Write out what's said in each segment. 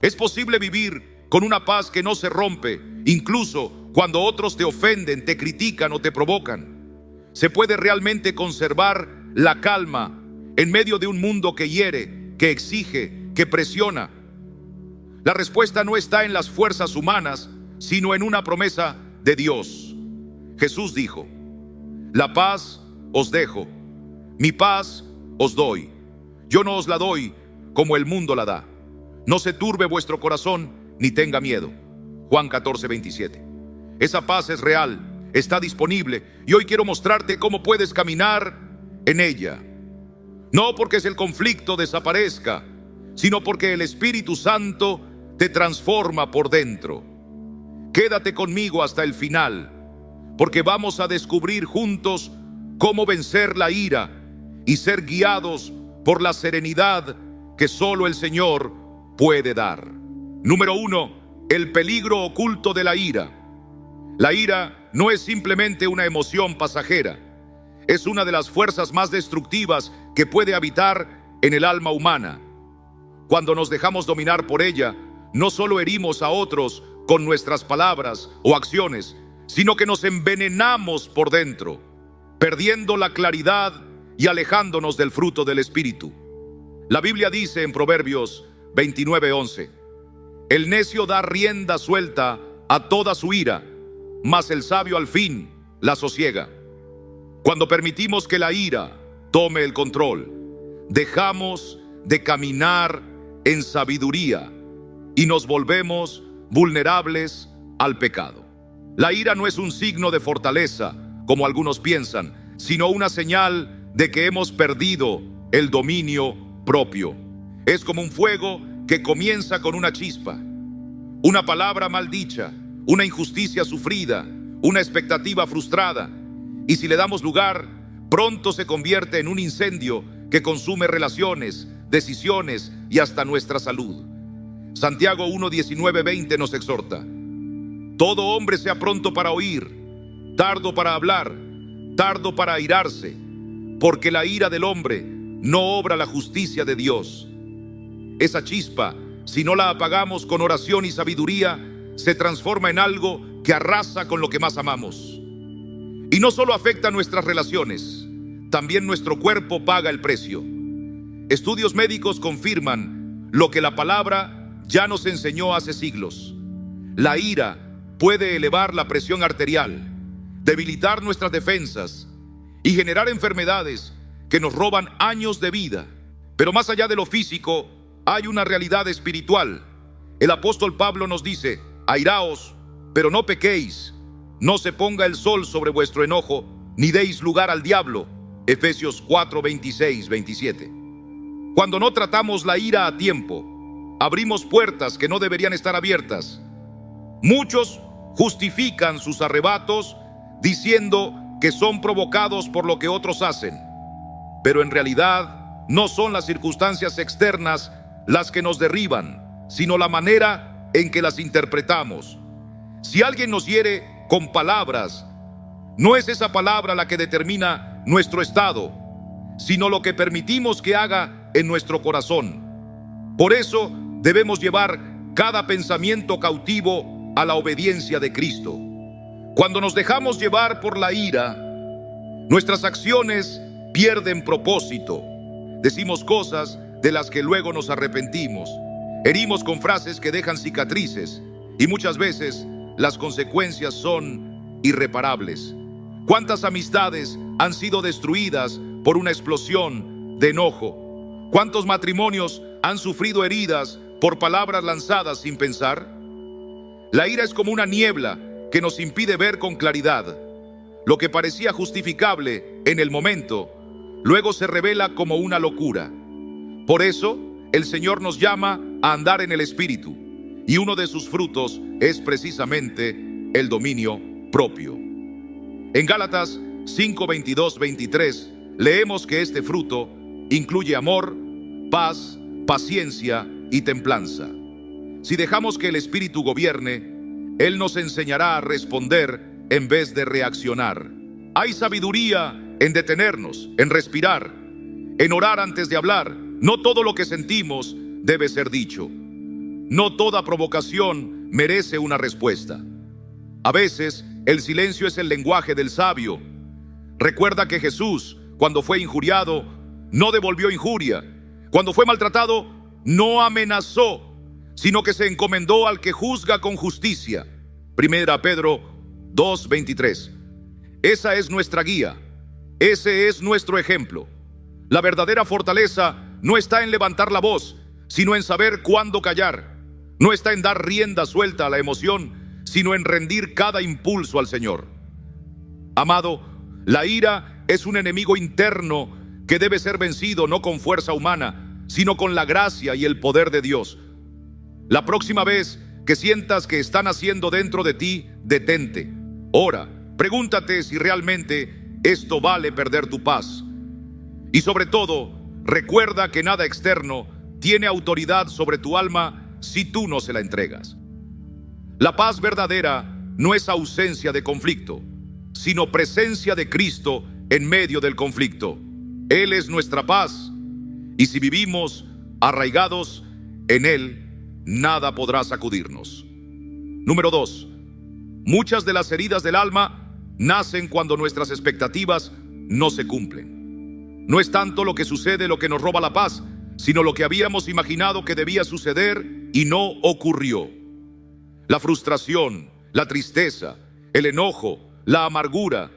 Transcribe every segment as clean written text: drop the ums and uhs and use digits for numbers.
Es posible vivir con una paz que no se rompe, incluso cuando otros te ofenden, te critican o te provocan. Se puede realmente conservar la calma en medio de un mundo que hiere, que exige, que presiona. La respuesta no está en las fuerzas humanas, sino en una promesa de Dios. Jesús dijo: la paz os dejo, mi paz os doy. Yo no os la doy como el mundo la da. No se turbe vuestro corazón, ni tenga miedo. Juan 14:27. Esa paz es real, está disponible, y hoy quiero mostrarte cómo puedes caminar en ella. No porque el conflicto desaparezca, sino porque el Espíritu Santo te transforma por dentro. Quédate conmigo hasta el final, porque vamos a descubrir juntos cómo vencer la ira y ser guiados por la serenidad que solo el Señor puede dar. Número 1, el peligro oculto de la ira. La ira no es simplemente una emoción pasajera, es una de las fuerzas más destructivas que puede habitar en el alma humana. Cuando nos dejamos dominar por ella, no solo herimos a otros con nuestras palabras o acciones, sino que nos envenenamos por dentro, perdiendo la claridad y alejándonos del fruto del Espíritu. La Biblia dice en Proverbios 29:11: el necio da rienda suelta a toda su ira, mas el sabio al fin la sosiega. Cuando permitimos que la ira tome el control, dejamos de caminar en sabiduría y nos volvemos vulnerables al pecado. La ira no es un signo de fortaleza, como algunos piensan, sino una señal de que hemos perdido el dominio propio. Es como un fuego que comienza con una chispa, una palabra maldicha, una injusticia sufrida, una expectativa frustrada, y si le damos lugar, pronto se convierte en un incendio que consume relaciones, decisiones y hasta nuestra salud. Santiago 1:19-20 nos exhorta: todo hombre sea pronto para oír, tardo para hablar, tardo para airarse, porque la ira del hombre no obra la justicia de Dios. Esa chispa, si no la apagamos con oración y sabiduría, se transforma en algo que arrasa con lo que más amamos. Y no solo afecta nuestras relaciones, también nuestro cuerpo paga el precio. Estudios médicos confirman lo que la palabra ya nos enseñó hace siglos. La ira puede elevar la presión arterial, debilitar nuestras defensas y generar enfermedades que nos roban años de vida. Pero más allá de lo físico, hay una realidad espiritual. El apóstol Pablo nos dice: airaos, pero no pequéis. No se ponga el sol sobre vuestro enojo, ni deis lugar al diablo. Efesios 4:26-27. Cuando no tratamos la ira a tiempo, abrimos puertas que no deberían estar abiertas. Muchos justifican sus arrebatos diciendo que son provocados por lo que otros hacen, pero en realidad no son las circunstancias externas las que nos derriban, sino la manera en que las interpretamos. Si alguien nos hiere con palabras, no es esa palabra la que determina nuestro estado, sino lo que permitimos que haga en nuestro corazón. Por eso debemos llevar cada pensamiento cautivo a la obediencia de Cristo. Cuando nos dejamos llevar por la ira, nuestras acciones pierden propósito. Decimos cosas de las que luego nos arrepentimos. Herimos con frases que dejan cicatrices, y muchas veces las consecuencias son irreparables. ¿Cuántas amistades han sido destruidas por una explosión de enojo? ¿Cuántos matrimonios han sufrido heridas por palabras lanzadas sin pensar? La ira es como una niebla que nos impide ver con claridad. Lo que parecía justificable en el momento, luego se revela como una locura. Por eso, el Señor nos llama a andar en el Espíritu, y uno de sus frutos es precisamente el dominio propio. En Gálatas 5:22-23 leemos que este fruto incluye amor, paz, paciencia y templanza. Si dejamos que el Espíritu gobierne, Él nos enseñará a responder en vez de reaccionar. Hay sabiduría en detenernos, en respirar, en orar antes de hablar. No todo lo que sentimos debe ser dicho. No toda provocación merece una respuesta. A veces, el silencio es el lenguaje del sabio. Recuerda que Jesús, cuando fue injuriado, no devolvió injuria. Cuando fue maltratado, no amenazó, sino que se encomendó al que juzga con justicia. Primera Pedro 2:23. Esa es nuestra guía. Ese es nuestro ejemplo. La verdadera fortaleza no está en levantar la voz, sino en saber cuándo callar. No está en dar rienda suelta a la emoción, sino en rendir cada impulso al Señor. Amado, la ira es un enemigo interno que debe ser vencido no con fuerza humana, sino con la gracia y el poder de Dios. La próxima vez que sientas que están haciendo dentro de ti, detente, ora, pregúntate si realmente esto vale perder tu paz. Y sobre todo, recuerda que nada externo tiene autoridad sobre tu alma si tú no se la entregas. La paz verdadera no es ausencia de conflicto, sino presencia de Cristo en medio del conflicto. Él es nuestra paz, y si vivimos arraigados en Él, nada podrá sacudirnos. Número 2. Muchas de las heridas del alma nacen cuando nuestras expectativas no se cumplen. No es tanto lo que sucede lo que nos roba la paz, sino lo que habíamos imaginado que debía suceder y no ocurrió. La frustración, la tristeza, el enojo, la amargura,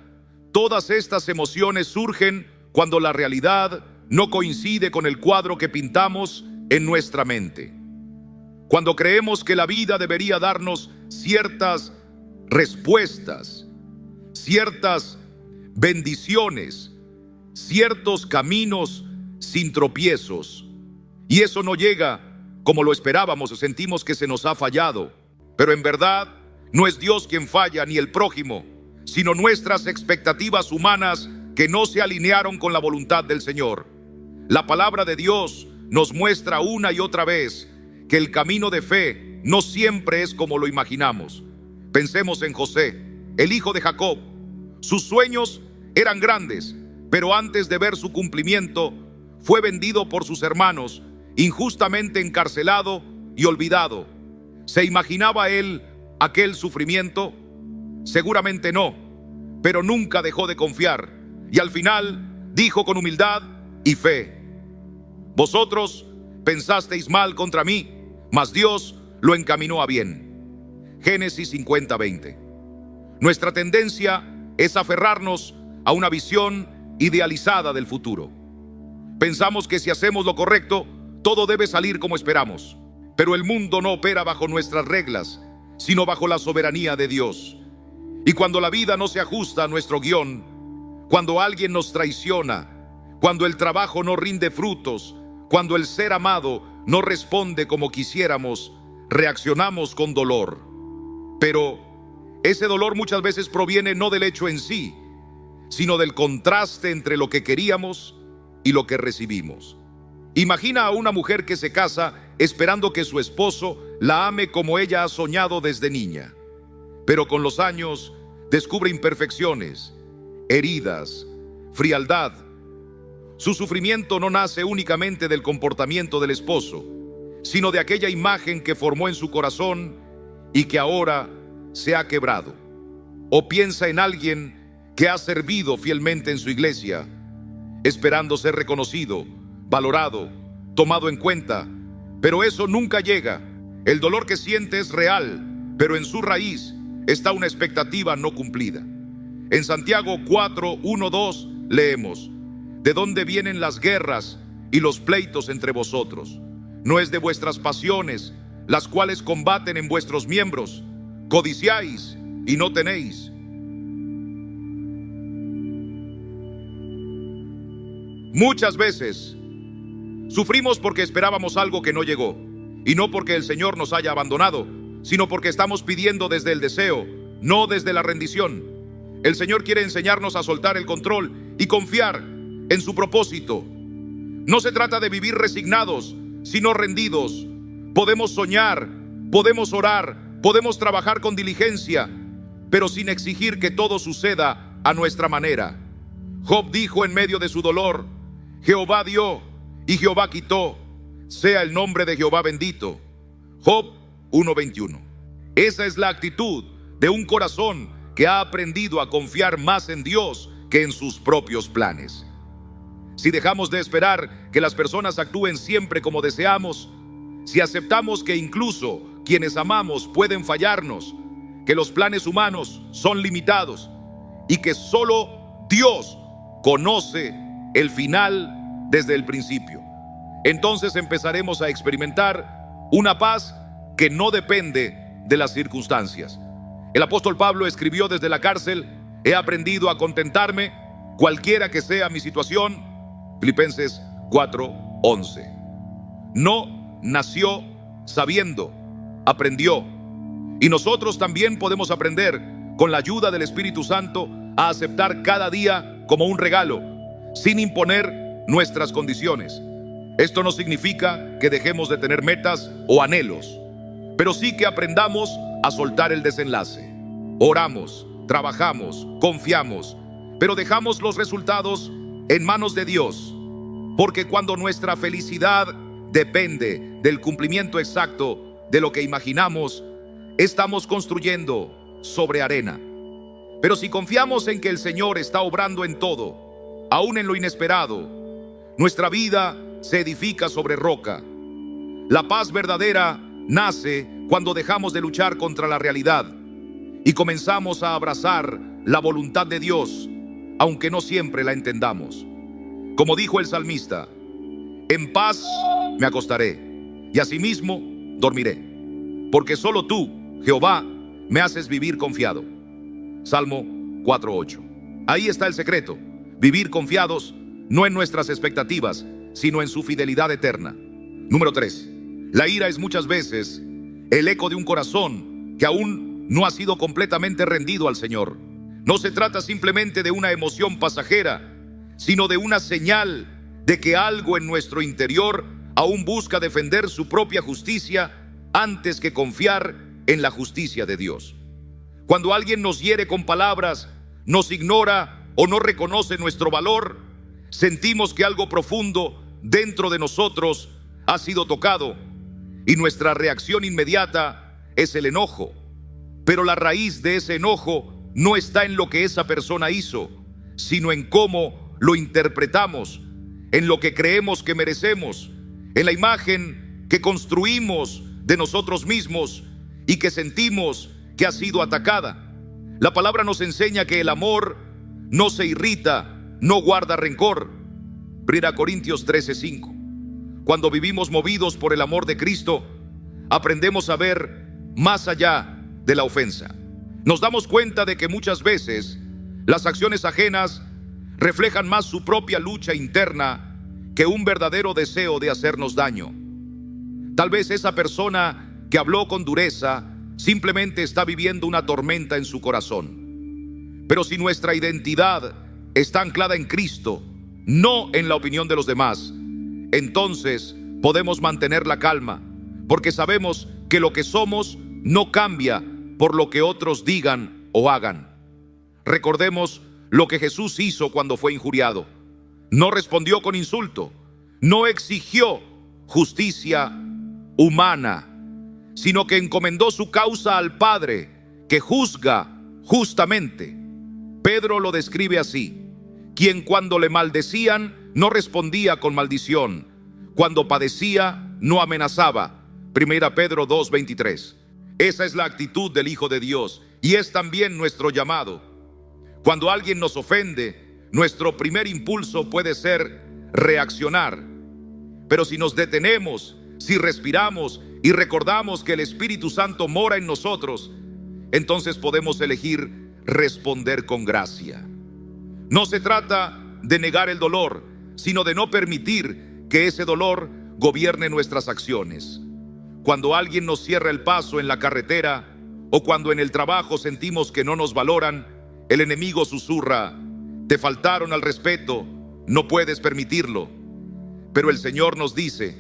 todas estas emociones surgen cuando la realidad no coincide con el cuadro que pintamos en nuestra mente. Cuando creemos que la vida debería darnos ciertas respuestas, ciertas bendiciones, ciertos caminos sin tropiezos, y eso no llega como lo esperábamos o sentimos que se nos ha fallado. Pero en verdad no es Dios quien falla ni el prójimo, sino nuestras expectativas humanas que no se alinearon con la voluntad del Señor. La palabra de Dios nos muestra una y otra vez que el camino de fe no siempre es como lo imaginamos. Pensemos en José, el hijo de Jacob. Sus sueños eran grandes, pero antes de ver su cumplimiento, fue vendido por sus hermanos, injustamente encarcelado y olvidado. ¿Se imaginaba él aquel sufrimiento? Seguramente no, pero nunca dejó de confiar, y al final dijo con humildad y fe: vosotros pensasteis mal contra mí, mas Dios lo encaminó a bien. Génesis 50:20. Nuestra tendencia es aferrarnos a una visión idealizada del futuro. Pensamos que si hacemos lo correcto, todo debe salir como esperamos. Pero el mundo no opera bajo nuestras reglas, sino bajo la soberanía de Dios. Y cuando la vida no se ajusta a nuestro guión, cuando alguien nos traiciona, cuando el trabajo no rinde frutos, cuando el ser amado no responde como quisiéramos, reaccionamos con dolor. Pero ese dolor muchas veces proviene no del hecho en sí, sino del contraste entre lo que queríamos y lo que recibimos. Imagina a una mujer que se casa esperando que su esposo la ame como ella ha soñado desde niña, pero con los años descubre imperfecciones, heridas, frialdad. Su sufrimiento no nace únicamente del comportamiento del esposo, sino de aquella imagen que formó en su corazón y que ahora se ha quebrado. O piensa en alguien que ha servido fielmente en su iglesia, esperando ser reconocido, valorado, tomado en cuenta, pero eso nunca llega. El dolor que siente es real, pero en su raíz está una expectativa no cumplida. En Santiago 4:1-2 leemos: ¿de dónde vienen las guerras y los pleitos entre vosotros? ¿No es de vuestras pasiones, las cuales combaten en vuestros miembros? Codiciáis y no tenéis. Muchas veces sufrimos porque esperábamos algo que no llegó, y no porque el Señor nos haya abandonado, sino porque estamos pidiendo desde el deseo, no desde la rendición. El Señor quiere enseñarnos a soltar el control y confiar en su propósito. No se trata de vivir resignados, sino rendidos. Podemos soñar, podemos orar, podemos trabajar con diligencia, pero sin exigir que todo suceda a nuestra manera. Job dijo en medio de su dolor: Jehová dio y Jehová quitó, sea el nombre de Jehová bendito. Job 1:21. Esa es la actitud de un corazón que ha aprendido a confiar más en Dios que en sus propios planes. Si dejamos de esperar que las personas actúen siempre como deseamos, si aceptamos que incluso quienes amamos pueden fallarnos, que los planes humanos son limitados y que solo Dios conoce el final desde el principio, entonces empezaremos a experimentar una paz que no depende de las circunstancias. El apóstol Pablo escribió desde la cárcel: he aprendido a contentarme cualquiera que sea mi situación. Filipenses 4:11. No nació sabiendo, aprendió. Y nosotros también podemos aprender, con la ayuda del Espíritu Santo, a aceptar cada día como un regalo, sin imponer nuestras condiciones. Esto no significa que dejemos de tener metas o anhelos, pero sí que aprendamos a soltar el desenlace. Oramos, trabajamos, confiamos, pero dejamos los resultados en manos de Dios, porque cuando nuestra felicidad depende del cumplimiento exacto de lo que imaginamos, estamos construyendo sobre arena. Pero si confiamos en que el Señor está obrando en todo, aún en lo inesperado, nuestra vida se edifica sobre roca. La paz verdadera nace cuando dejamos de luchar contra la realidad y comenzamos a abrazar la voluntad de Dios, aunque no siempre la entendamos. Como dijo el salmista: en paz me acostaré y asimismo dormiré, porque solo tú, Jehová, me haces vivir confiado. Salmo 4:8. Ahí está el secreto: vivir confiados no en nuestras expectativas, sino en su fidelidad eterna. Número 3. La ira es muchas veces el eco de un corazón que aún no ha sido completamente rendido al Señor. No se trata simplemente de una emoción pasajera, sino de una señal de que algo en nuestro interior aún busca defender su propia justicia antes que confiar en la justicia de Dios. Cuando alguien nos hiere con palabras, nos ignora o no reconoce nuestro valor, sentimos que algo profundo dentro de nosotros ha sido tocado y nuestra reacción inmediata es el enojo. Pero la raíz de ese enojo no está en lo que esa persona hizo, sino en cómo lo interpretamos, en lo que creemos que merecemos, en la imagen que construimos de nosotros mismos y que sentimos que ha sido atacada. La palabra nos enseña que el amor no se irrita, no guarda rencor. 1 Corintios 13:5. Cuando vivimos movidos por el amor de Cristo, aprendemos a ver más allá de la ofensa. Nos damos cuenta de que muchas veces las acciones ajenas reflejan más su propia lucha interna que un verdadero deseo de hacernos daño. Tal vez esa persona que habló con dureza simplemente está viviendo una tormenta en su corazón. Pero si nuestra identidad está anclada en Cristo, no en la opinión de los demás, entonces podemos mantener la calma, porque sabemos que lo que somos no cambia por lo que otros digan o hagan. Recordemos lo que Jesús hizo cuando fue injuriado. No respondió con insulto, no exigió justicia humana, sino que encomendó su causa al Padre, que juzga justamente. Pedro lo describe así: quien cuando le maldecían no respondía con maldición, cuando padecía no amenazaba. 1 Pedro 2:23. Esa es la actitud del Hijo de Dios y es también nuestro llamado. Cuando alguien nos ofende, nuestro primer impulso puede ser reaccionar. Pero si nos detenemos, si respiramos y recordamos que el Espíritu Santo mora en nosotros, entonces podemos elegir responder con gracia. No se trata de negar el dolor, sino de no permitir que ese dolor gobierne nuestras acciones. Cuando alguien nos cierra el paso en la carretera o cuando en el trabajo sentimos que no nos valoran, el enemigo susurra: te faltaron al respeto, no puedes permitirlo. Pero el Señor nos dice: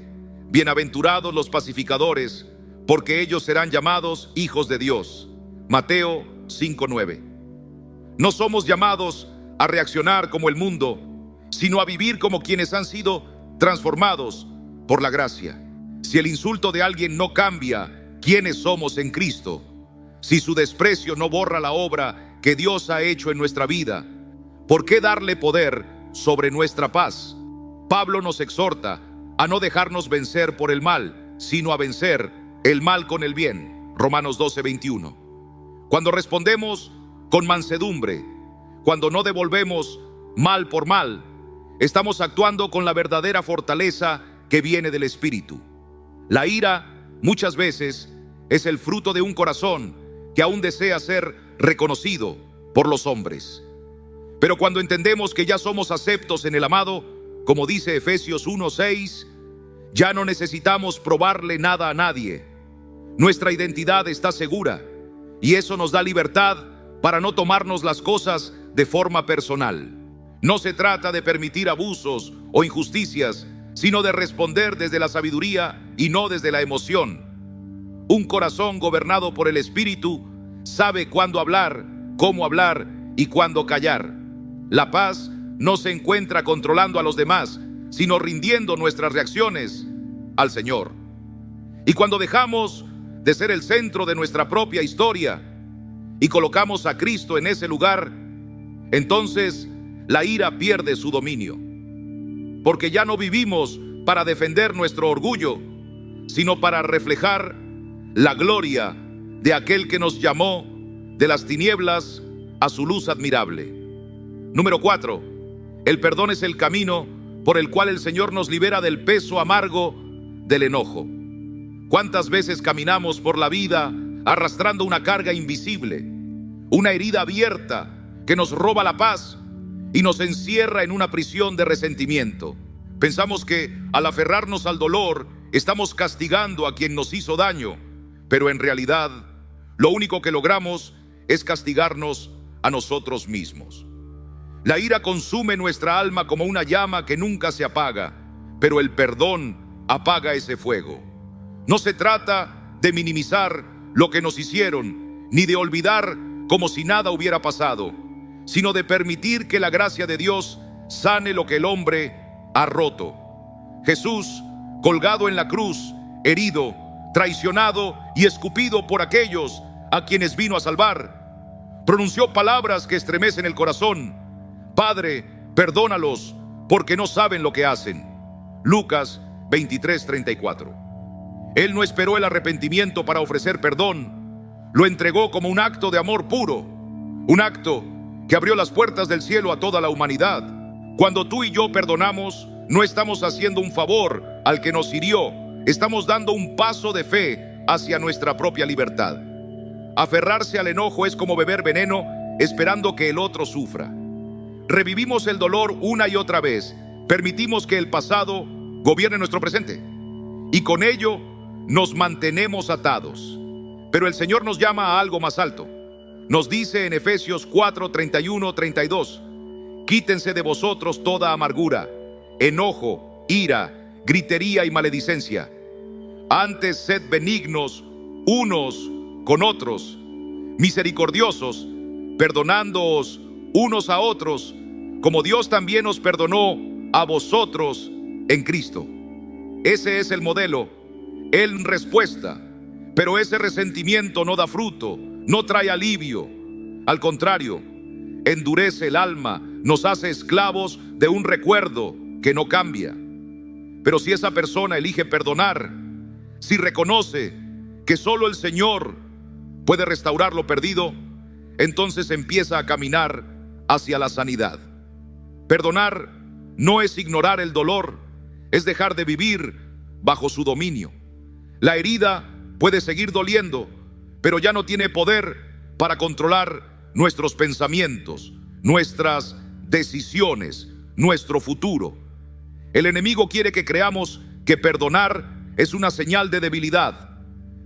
bienaventurados los pacificadores, porque ellos serán llamados hijos de Dios. Mateo 5:9. No somos llamados a reaccionar como el mundo, sino a vivir como quienes han sido transformados por la gracia. Si el insulto de alguien no cambia quiénes somos en Cristo, si su desprecio no borra la obra que Dios ha hecho en nuestra vida, ¿por qué darle poder sobre nuestra paz? Pablo nos exhorta a no dejarnos vencer por el mal, sino a vencer el mal con el bien. Romanos 12:21. Cuando respondemos con mansedumbre, cuando no devolvemos mal por mal, estamos actuando con la verdadera fortaleza que viene del Espíritu. La ira, muchas veces, es el fruto de un corazón que aún desea ser reconocido por los hombres. Pero cuando entendemos que ya somos aceptos en el amado, como dice Efesios 1:6, ya no necesitamos probarle nada a nadie. Nuestra identidad está segura y eso nos da libertad para no tomarnos las cosas de forma personal. No se trata de permitir abusos o injusticias, sino de responder desde la sabiduría y no desde la emoción. Un corazón gobernado por el Espíritu sabe cuándo hablar, cómo hablar y cuándo callar. La paz no se encuentra controlando a los demás, sino rindiendo nuestras reacciones al Señor. Y cuando dejamos de ser el centro de nuestra propia historia y colocamos a Cristo en ese lugar, entonces la ira pierde su dominio. Porque ya no vivimos para defender nuestro orgullo, sino para reflejar la gloria de aquel que nos llamó de las tinieblas a su luz admirable. Número 4. El perdón es el camino por el cual el Señor nos libera del peso amargo del enojo. ¿Cuántas veces caminamos por la vida arrastrando una carga invisible, una herida abierta que nos roba la paz y nos encierra en una prisión de resentimiento? Pensamos que al aferrarnos al dolor estamos castigando a quien nos hizo daño, pero en realidad lo único que logramos es castigarnos a nosotros mismos. La ira consume nuestra alma como una llama que nunca se apaga, pero el perdón apaga ese fuego. No se trata de minimizar lo que nos hicieron, ni de olvidar como si nada hubiera pasado, sino de permitir que la gracia de Dios sane lo que el hombre ha roto. Jesús, colgado en la cruz, herido, traicionado y escupido por aquellos a quienes vino a salvar, pronunció palabras que estremecen el corazón: Padre, perdónalos, porque no saben lo que hacen. Lucas 23:34. Él no esperó el arrepentimiento para ofrecer perdón, lo entregó como un acto de amor puro, un acto que abrió las puertas del cielo a toda la humanidad. Cuando tú y yo perdonamos, no estamos haciendo un favor al que nos hirió, estamos dando un paso de fe hacia nuestra propia libertad. Aferrarse al enojo es como beber veneno esperando que el otro sufra. Revivimos el dolor una y otra vez, permitimos que el pasado gobierne nuestro presente y con ello nos mantenemos atados. Pero el Señor nos llama a algo más alto. Nos dice en Efesios 4:31-32: quítense de vosotros toda amargura, enojo, ira, gritería y maledicencia. Antes sed benignos unos con otros, misericordiosos, perdonándoos unos a otros, como Dios también os perdonó a vosotros en Cristo. Ese es el modelo, en respuesta. Pero ese resentimiento no da fruto, no trae alivio. Al contrario, endurece el alma, nos hace esclavos de un recuerdo que no cambia. Pero si esa persona elige perdonar, si reconoce que solo el Señor puede restaurar lo perdido, entonces empieza a caminar hacia la sanidad. Perdonar no es ignorar el dolor, es dejar de vivir bajo su dominio. La herida puede seguir doliendo, pero ya no tiene poder para controlar nuestros pensamientos, nuestras decisiones, nuestro futuro. El enemigo quiere que creamos que perdonar es una señal de debilidad,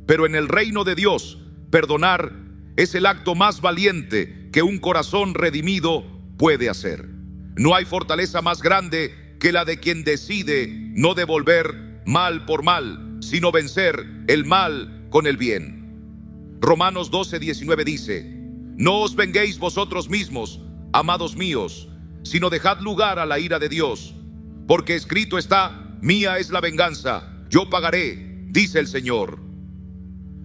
pero en el reino de Dios, perdonar es el acto más valiente que un corazón redimido puede hacer. No hay fortaleza más grande que la de quien decide no devolver mal por mal, sino vencer el mal con el bien. Romanos 12:19 dice: no os venguéis vosotros mismos, amados míos, sino dejad lugar a la ira de Dios, porque escrito está: mía es la venganza, yo pagaré, dice el Señor.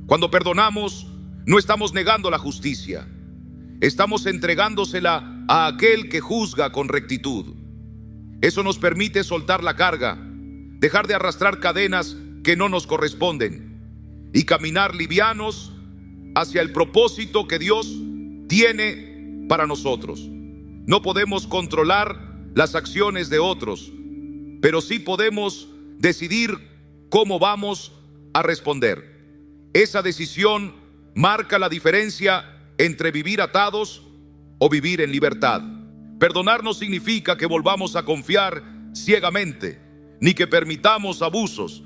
Cuando perdonamos, no estamos negando la justicia, estamos entregándosela a aquel que juzga con rectitud. Eso nos permite soltar la carga, dejar de arrastrar cadenas que no nos corresponden y caminar livianos hacia el propósito que Dios tiene para nosotros. No podemos controlar las acciones de otros, pero sí podemos decidir cómo vamos a responder. Esa decisión marca la diferencia entre vivir atados o vivir en libertad. Perdonar no significa que volvamos a confiar ciegamente, ni que permitamos abusos.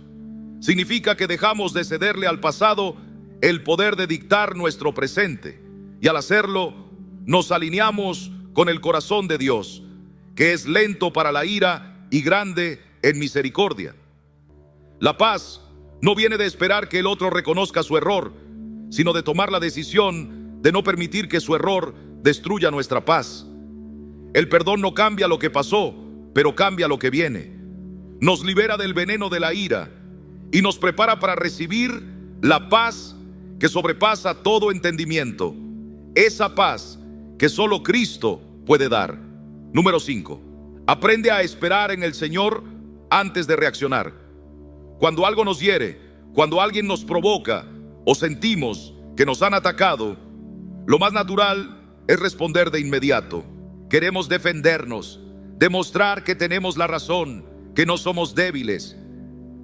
Significa que dejamos de cederle al pasado el poder de dictar nuestro presente, y al hacerlo nos alineamos con el corazón de Dios, que es lento para la ira y grande en misericordia. La paz no viene de esperar que el otro reconozca su error, sino de tomar la decisión de no permitir que su error destruya nuestra paz. El perdón no cambia lo que pasó, pero cambia lo que viene. Nos libera del veneno de la ira y nos prepara para recibir la paz que sobrepasa todo entendimiento. Esa paz que solo Cristo puede dar. Número 5. Aprende a esperar en el Señor antes de reaccionar. Cuando algo nos hiere, cuando alguien nos provoca o sentimos que nos han atacado, lo más natural es responder de inmediato. Queremos defendernos, demostrar que tenemos la razón, que no somos débiles.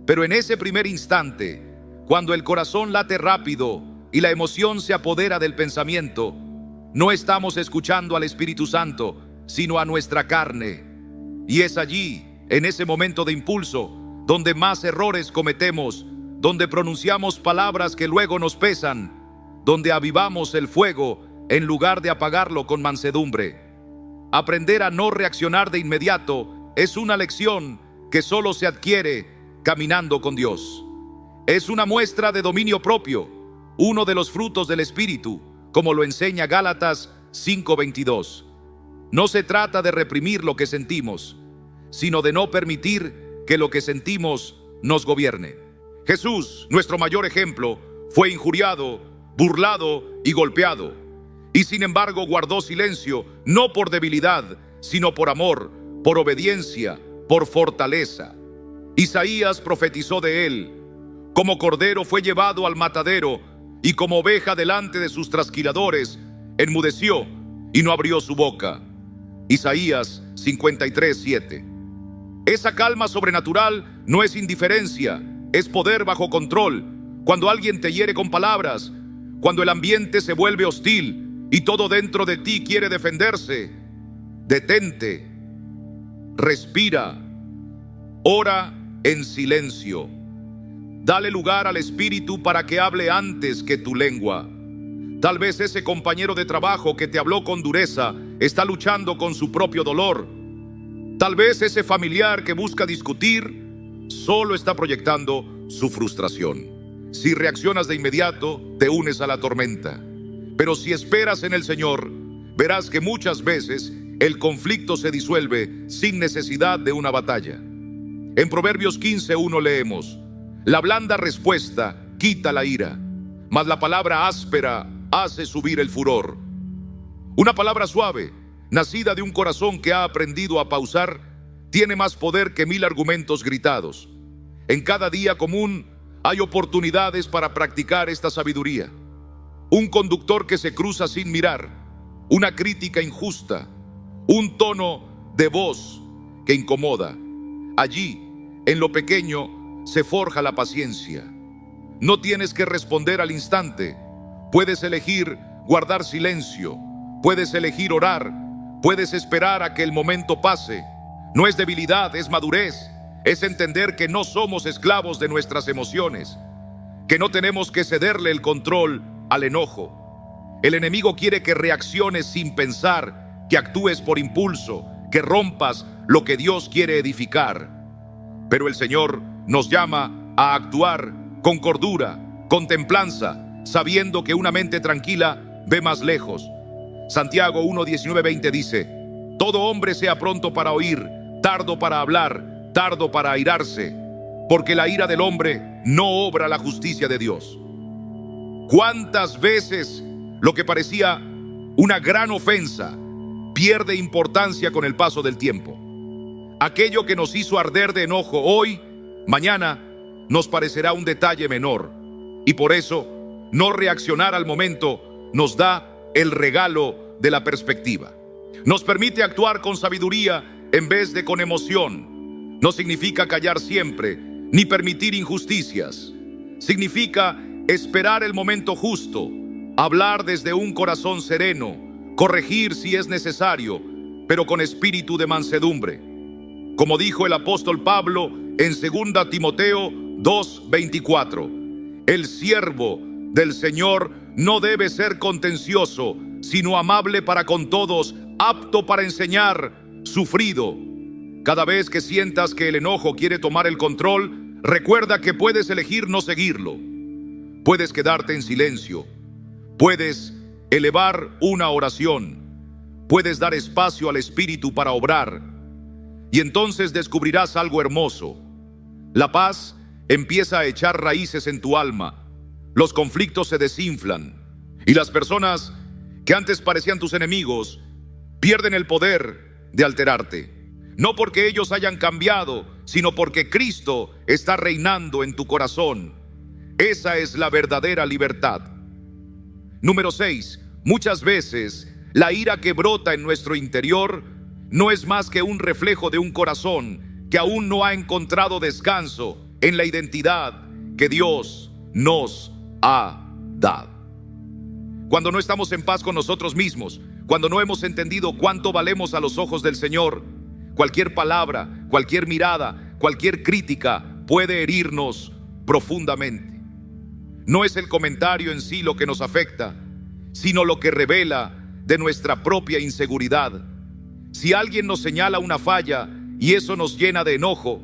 Pero en ese primer instante, cuando el corazón late rápido y la emoción se apodera del pensamiento, no estamos escuchando al Espíritu Santo, sino a nuestra carne. Y es allí, en ese momento de impulso, donde más errores cometemos, donde pronunciamos palabras que luego nos pesan, donde avivamos el fuego en lugar de apagarlo con mansedumbre. Aprender a no reaccionar de inmediato es una lección que solo se adquiere caminando con Dios. Es una muestra de dominio propio, uno de los frutos del Espíritu, como lo enseña Gálatas 5:22. No se trata de reprimir lo que sentimos, sino de no permitir que lo que sentimos nos gobierne. Jesús, nuestro mayor ejemplo, fue injuriado, burlado y golpeado, y sin embargo guardó silencio, no por debilidad, sino por amor, por obediencia, por fortaleza. Isaías profetizó de él: como cordero fue llevado al matadero, y como oveja delante de sus trasquiladores, enmudeció y no abrió su boca. Isaías 53:7. Esa calma sobrenatural no es indiferencia, es poder bajo control. Cuando alguien te hiere con palabras, cuando el ambiente se vuelve hostil y todo dentro de ti quiere defenderse, detente, respira, ora en silencio. Dale lugar al Espíritu para que hable antes que tu lengua. Tal vez ese compañero de trabajo que te habló con dureza está luchando con su propio dolor. Tal vez ese familiar que busca discutir solo está proyectando su frustración. Si reaccionas de inmediato, te unes a la tormenta. Pero si esperas en el Señor, verás que muchas veces el conflicto se disuelve sin necesidad de una batalla. En Proverbios 15:1 leemos: la blanda respuesta quita la ira, mas la palabra áspera hace subir el furor. Una palabra suave, nacida de un corazón que ha aprendido a pausar, tiene más poder que 1000 argumentos gritados. En cada día común hay oportunidades para practicar esta sabiduría. Un conductor que se cruza sin mirar, una crítica injusta, un tono de voz que incomoda. Allí, en lo pequeño, se forja la paciencia. No tienes que responder al instante. Puedes elegir guardar silencio, puedes elegir orar, puedes esperar a que el momento pase. No es debilidad, es madurez. Es entender que no somos esclavos de nuestras emociones, que no tenemos que cederle el control al enojo. El enemigo quiere que reacciones sin pensar, que actúes por impulso, que rompas lo que Dios quiere edificar. Pero el Señor nos llama a actuar con cordura, con templanza, sabiendo que una mente tranquila ve más lejos. Santiago 1:19-20 dice: todo hombre sea pronto para oír, tardo para hablar, tardo para airarse. porque la ira del hombre no obra la justicia de Dios. ¿Cuántas veces lo que parecía una gran ofensa pierde importancia con el paso del tiempo? Aquello que nos hizo arder de enojo hoy, mañana nos parecerá un detalle menor, y por eso no reaccionar al momento nos da el regalo de la perspectiva. Nos permite actuar con sabiduría en vez de con emoción. No significa callar siempre, ni permitir injusticias. Significa esperar el momento justo, hablar desde un corazón sereno, corregir si es necesario, pero con espíritu de mansedumbre. Como dijo el apóstol Pablo en 2 Timoteo 2:24, el siervo del Señor no debe ser contencioso, sino amable para con todos, apto para enseñar, sufrido. Cada vez que sientas que el enojo quiere tomar el control, recuerda que puedes elegir no seguirlo. Puedes quedarte en silencio. Puedes elevar una oración. Puedes dar espacio al Espíritu para obrar. Y entonces descubrirás algo hermoso. La paz empieza a echar raíces en tu alma. Los conflictos se desinflan. Y las personas que antes parecían tus enemigos pierden el poder de alterarte. No porque ellos hayan cambiado, sino porque Cristo está reinando en tu corazón. Esa es la verdadera libertad. Número 6. Muchas veces la ira que brota en nuestro interior no es más que un reflejo de un corazón que aún no ha encontrado descanso en la identidad que Dios nos ha dado. Cuando no estamos en paz con nosotros mismos, cuando no hemos entendido cuánto valemos a los ojos del Señor, cualquier palabra, cualquier mirada, cualquier crítica puede herirnos profundamente. No es el comentario en sí lo que nos afecta, sino lo que revela de nuestra propia inseguridad. Si alguien nos señala una falla y eso nos llena de enojo,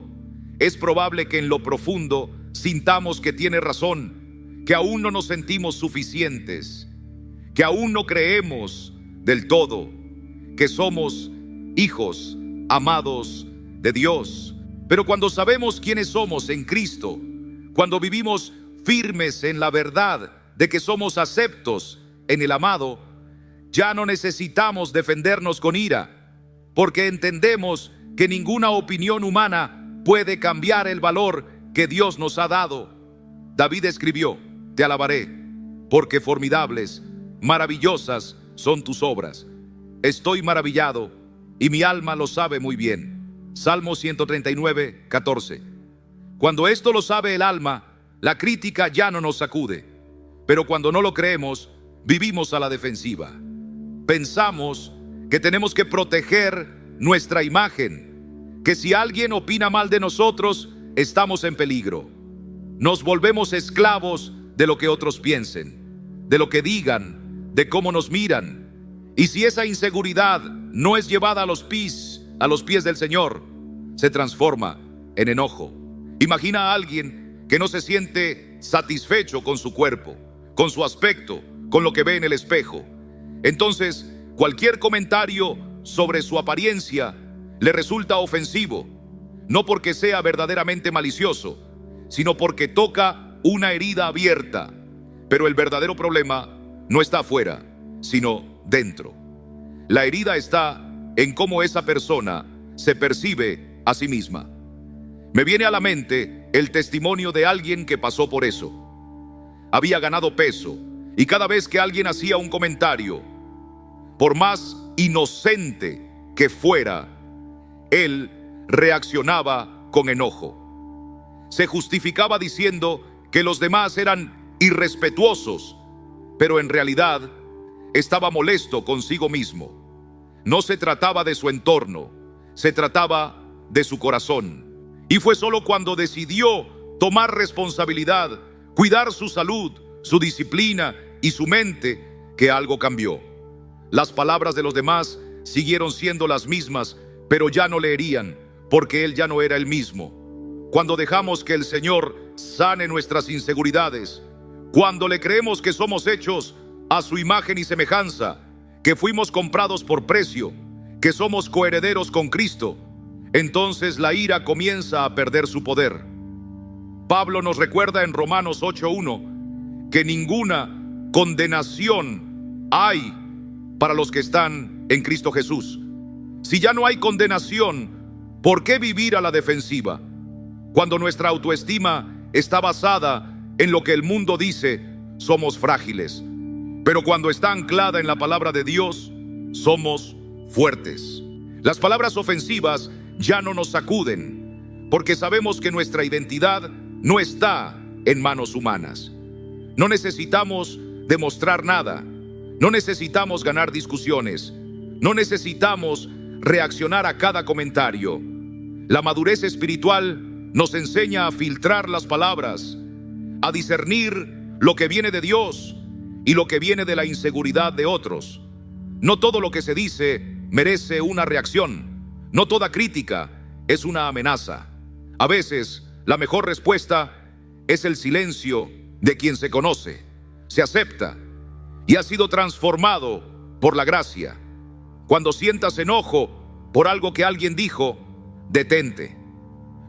es probable que en lo profundo sintamos que tiene razón, que aún no nos sentimos suficientes, que aún no creemos del todo que somos hijos amados de Dios. Pero cuando sabemos quiénes somos en Cristo, cuando vivimos firmes en la verdad de que somos aceptos en el amado, ya no necesitamos defendernos con ira, porque entendemos que ninguna opinión humana puede cambiar el valor que Dios nos ha dado. David escribió: te alabaré, porque formidables, maravillosas son tus obras. Estoy maravillado y mi alma lo sabe muy bien. Salmo 139, 14. Cuando esto lo sabe el alma, la crítica ya no nos sacude. Pero cuando no lo creemos, vivimos a la defensiva. Pensamos que tenemos que proteger nuestra imagen, que si alguien opina mal de nosotros, estamos en peligro. Nos volvemos esclavos de lo que otros piensen, de lo que digan, de cómo nos miran. Y si esa inseguridad no es llevada a los pies del Señor, se transforma en enojo. Imagina a alguien que no se siente satisfecho con su cuerpo, con su aspecto, con lo que ve en el espejo. Entonces, cualquier comentario sobre su apariencia le resulta ofensivo, no porque sea verdaderamente malicioso, sino porque toca una herida abierta. Pero el verdadero problema no está afuera, sino dentro. La herida está en cómo esa persona se percibe a sí misma. Me viene a la mente el testimonio de alguien que pasó por eso. Había ganado peso y cada vez que alguien hacía un comentario, por más inocente que fuera, él reaccionaba con enojo. Se justificaba diciendo que los demás eran irrespetuosos, pero en realidad estaba molesto consigo mismo. No se trataba de su entorno, se trataba de su corazón. Y fue solo cuando decidió tomar responsabilidad, cuidar su salud, su disciplina y su mente, que algo cambió. Las palabras de los demás siguieron siendo las mismas, pero ya no le herían, porque él ya no era el mismo. Cuando dejamos que el Señor sane nuestras inseguridades, cuando le creemos que somos hechos a su imagen y semejanza, que fuimos comprados por precio, que somos coherederos con Cristo, entonces la ira comienza a perder su poder. Pablo nos recuerda en Romanos 8:1 que ninguna condenación hay para los que están en Cristo Jesús. Si ya no hay condenación, ¿por qué vivir a la defensiva? Cuando nuestra autoestima está basada en lo que el mundo dice, somos frágiles. Pero cuando está anclada en la palabra de Dios, somos fuertes. Las palabras ofensivas ya no nos sacuden, porque sabemos que nuestra identidad no está en manos humanas. No necesitamos demostrar nada, no necesitamos ganar discusiones, no necesitamos reaccionar a cada comentario. La madurez espiritual nos enseña a filtrar las palabras, a discernir lo que viene de Dios y lo que viene de la inseguridad de otros. No todo lo que se dice merece una reacción. No toda crítica es una amenaza. A veces, la mejor respuesta es el silencio de quien se conoce, se acepta y ha sido transformado por la gracia. Cuando sientas enojo por algo que alguien dijo, detente.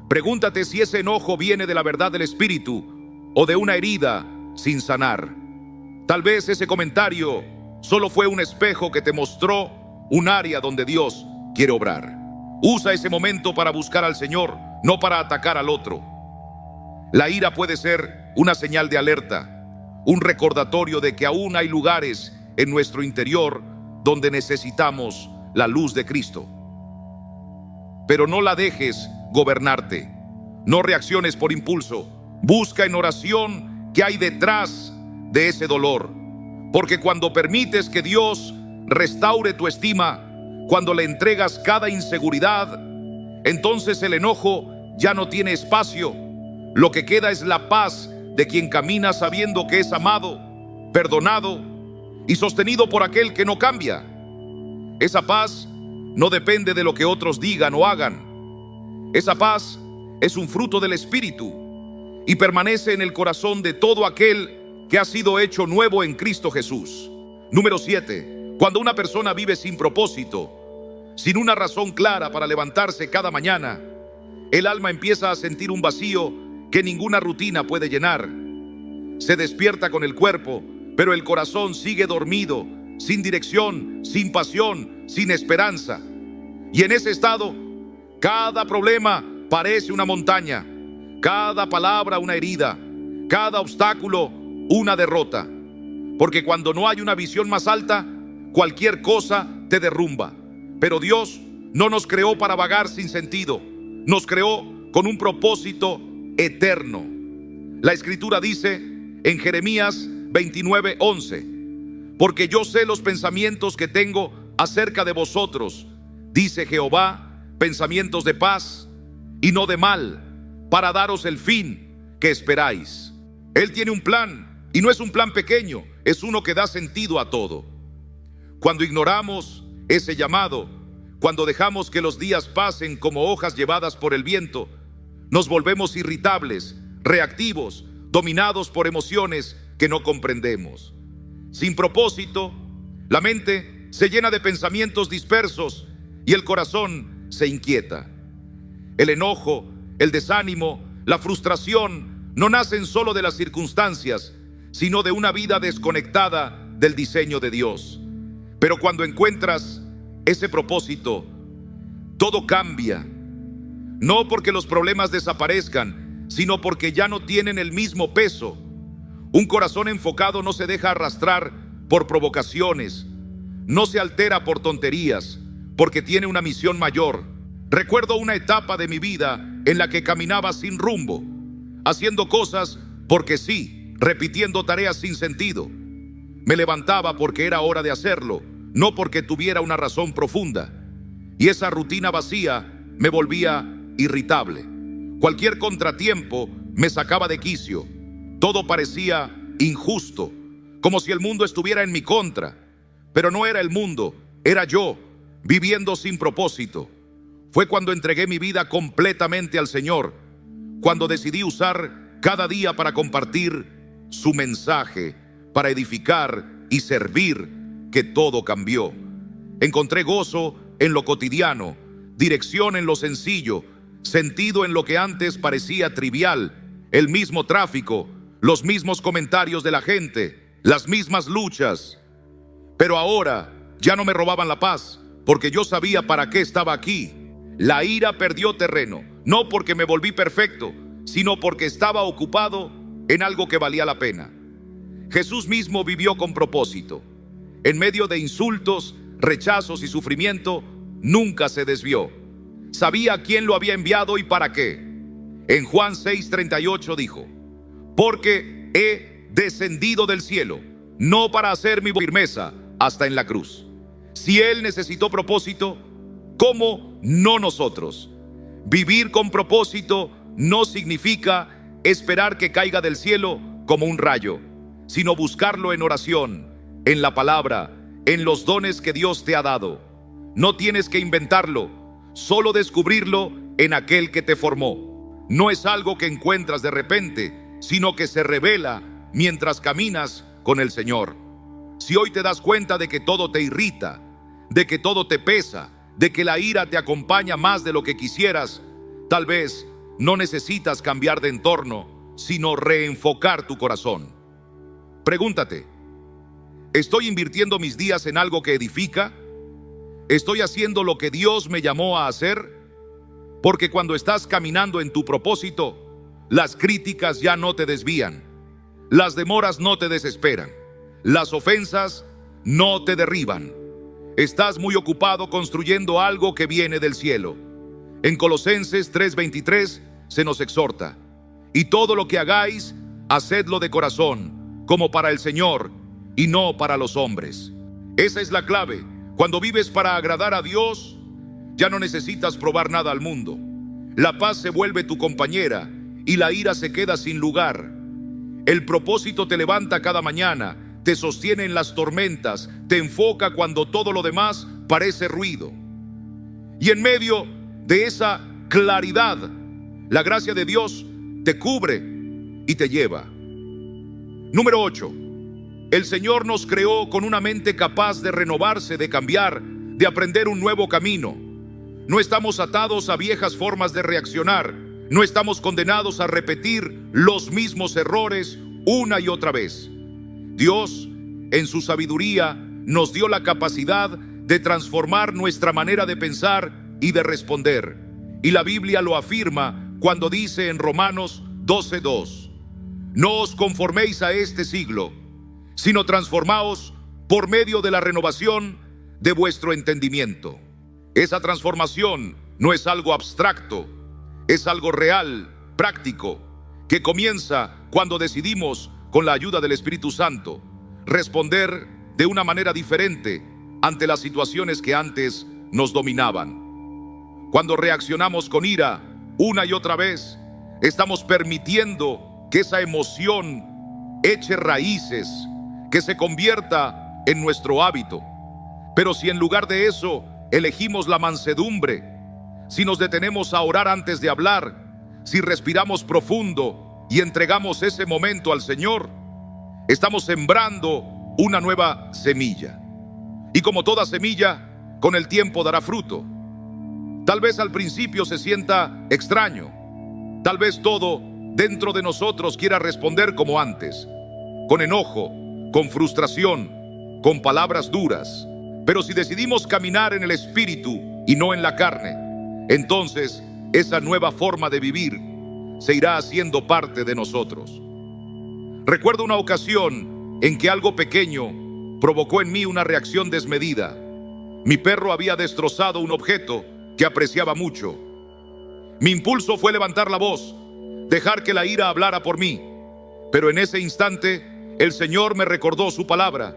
Pregúntate si ese enojo viene de la verdad del Espíritu o de una herida sin sanar. Tal vez ese comentario solo fue un espejo que te mostró un área donde Dios quiere obrar. Usa ese momento para buscar al Señor, no para atacar al otro. La ira puede ser una señal de alerta, un recordatorio de que aún hay lugares en nuestro interior donde necesitamos la luz de Cristo. Pero no la dejes gobernarte. No reacciones por impulso. Busca en oración qué hay detrás de ese dolor. Porque cuando permites que Dios restaure tu estima, cuando le entregas cada inseguridad, entonces el enojo ya no tiene espacio. Lo que queda es la paz de quien camina sabiendo que es amado, perdonado y sostenido por aquel que no cambia. Esa paz no depende de lo que otros digan o hagan. Esa paz es un fruto del Espíritu y permanece en el corazón de todo aquel que ha sido hecho nuevo en Cristo Jesús. Número 7. Cuando una persona vive sin propósito, sin una razón clara para levantarse cada mañana, el alma empieza a sentir un vacío que ninguna rutina puede llenar. Se despierta con el cuerpo, pero el corazón sigue dormido, sin dirección, sin pasión, sin esperanza. Y en ese estado, cada problema parece una montaña, cada palabra una herida, cada obstáculo una derrota. Porque cuando no hay una visión más alta, cualquier cosa te derrumba. Pero Dios no nos creó para vagar sin sentido, nos creó con un propósito eterno. La Escritura dice en Jeremías 29:11: porque yo sé los pensamientos que tengo acerca de vosotros, dice Jehová, pensamientos de paz y no de mal, para daros el fin que esperáis. Él tiene un plan, y no es un plan pequeño, es uno que da sentido a todo. Cuando ignoramos ese llamado, cuando dejamos que los días pasen como hojas llevadas por el viento, nos volvemos irritables, reactivos, dominados por emociones que no comprendemos. Sin propósito, la mente se llena de pensamientos dispersos y el corazón se inquieta. El enojo, el desánimo, la frustración no nacen solo de las circunstancias, sino de una vida desconectada del diseño de Dios. Pero cuando encuentras ese propósito, todo cambia. No porque los problemas desaparezcan, sino porque ya no tienen el mismo peso. Un corazón enfocado no se deja arrastrar por provocaciones, no se altera por tonterías, porque tiene una misión mayor. Recuerdo una etapa de mi vida en la que caminaba sin rumbo, haciendo cosas porque sí, repitiendo tareas sin sentido. Me levantaba porque era hora de hacerlo, no porque tuviera una razón profunda. Y esa rutina vacía me volvía irritable. Cualquier contratiempo me sacaba de quicio. Todo parecía injusto, como si el mundo estuviera en mi contra. Pero no era el mundo, era yo, viviendo sin propósito. Fue cuando entregué mi vida completamente al Señor, cuando decidí usar cada día para compartir su mensaje, para edificar y servir, que todo cambió. Encontré gozo en lo cotidiano, dirección en lo sencillo, sentido en lo que antes parecía trivial, el mismo tráfico, los mismos comentarios de la gente, las mismas luchas. Pero ahora ya no me robaban la paz, porque yo sabía para qué estaba aquí. La ira perdió terreno, no porque me volví perfecto, sino porque estaba ocupado en algo que valía la pena. Jesús mismo vivió con propósito. En medio de insultos, rechazos y sufrimiento, nunca se desvió. Sabía quién lo había enviado y para qué. En Juan 6:38 dijo: porque he descendido del cielo, no para hacer mi firmeza hasta en la cruz. Si Él necesitó propósito, ¿cómo no nosotros? Vivir con propósito no significa esperar que caiga del cielo como un rayo, sino buscarlo en oración, en la palabra, en los dones que Dios te ha dado. No tienes que inventarlo, solo descubrirlo en aquel que te formó. No es algo que encuentras de repente, sino que se revela mientras caminas con el Señor. Si hoy te das cuenta de que todo te irrita, de que todo te pesa, de que la ira te acompaña más de lo que quisieras, tal vez no necesitas cambiar de entorno, sino reenfocar tu corazón. Pregúntate: ¿estoy invirtiendo mis días en algo que edifica? ¿Estoy haciendo lo que Dios me llamó a hacer? Porque cuando estás caminando en tu propósito, las críticas ya no te desvían, las demoras no te desesperan, las ofensas no te derriban. Estás muy ocupado construyendo algo que viene del cielo. En Colosenses 3:23 se nos exhorta: y todo lo que hagáis, hacedlo de corazón, como para el Señor y no para los hombres. Esa es la clave. Cuando vives para agradar a Dios, ya no necesitas probar nada al mundo. La paz se vuelve tu compañera y la ira se queda sin lugar. El propósito te levanta cada mañana, te sostiene en las tormentas, te enfoca cuando todo lo demás parece ruido. Y en medio de esa claridad, la gracia de Dios te cubre y te lleva. Número 8. El Señor nos creó con una mente capaz de renovarse, de cambiar, de aprender un nuevo camino. No estamos atados a viejas formas de reaccionar. No estamos condenados a repetir los mismos errores una y otra vez. Dios, en su sabiduría, nos dio la capacidad de transformar nuestra manera de pensar y de responder. Y la Biblia lo afirma cuando dice en Romanos 12:2: no os conforméis a este siglo, sino transformaos por medio de la renovación de vuestro entendimiento. Esa transformación no es algo abstracto, es algo real, práctico, que comienza cuando decidimos, con la ayuda del Espíritu Santo, responder de una manera diferente ante las situaciones que antes nos dominaban. Cuando reaccionamos con ira una y otra vez, estamos permitiendo que esa emoción eche raíces, que se convierta en nuestro hábito. Pero si en lugar de eso elegimos la mansedumbre, si nos detenemos a orar antes de hablar, si respiramos profundo y entregamos ese momento al Señor, estamos sembrando una nueva semilla. Y como toda semilla, con el tiempo dará fruto. Tal vez al principio se sienta extraño. Tal vez todo dentro de nosotros quiera responder como antes, con enojo, con frustración, con palabras duras. Pero si decidimos caminar en el Espíritu y no en la carne, entonces esa nueva forma de vivir se irá haciendo parte de nosotros. Recuerdo una ocasión en que algo pequeño provocó en mí una reacción desmedida. Mi perro había destrozado un objeto que apreciaba mucho. Mi impulso fue levantar la voz, dejar que la ira hablara por mí. Pero en ese instante, el Señor me recordó su palabra: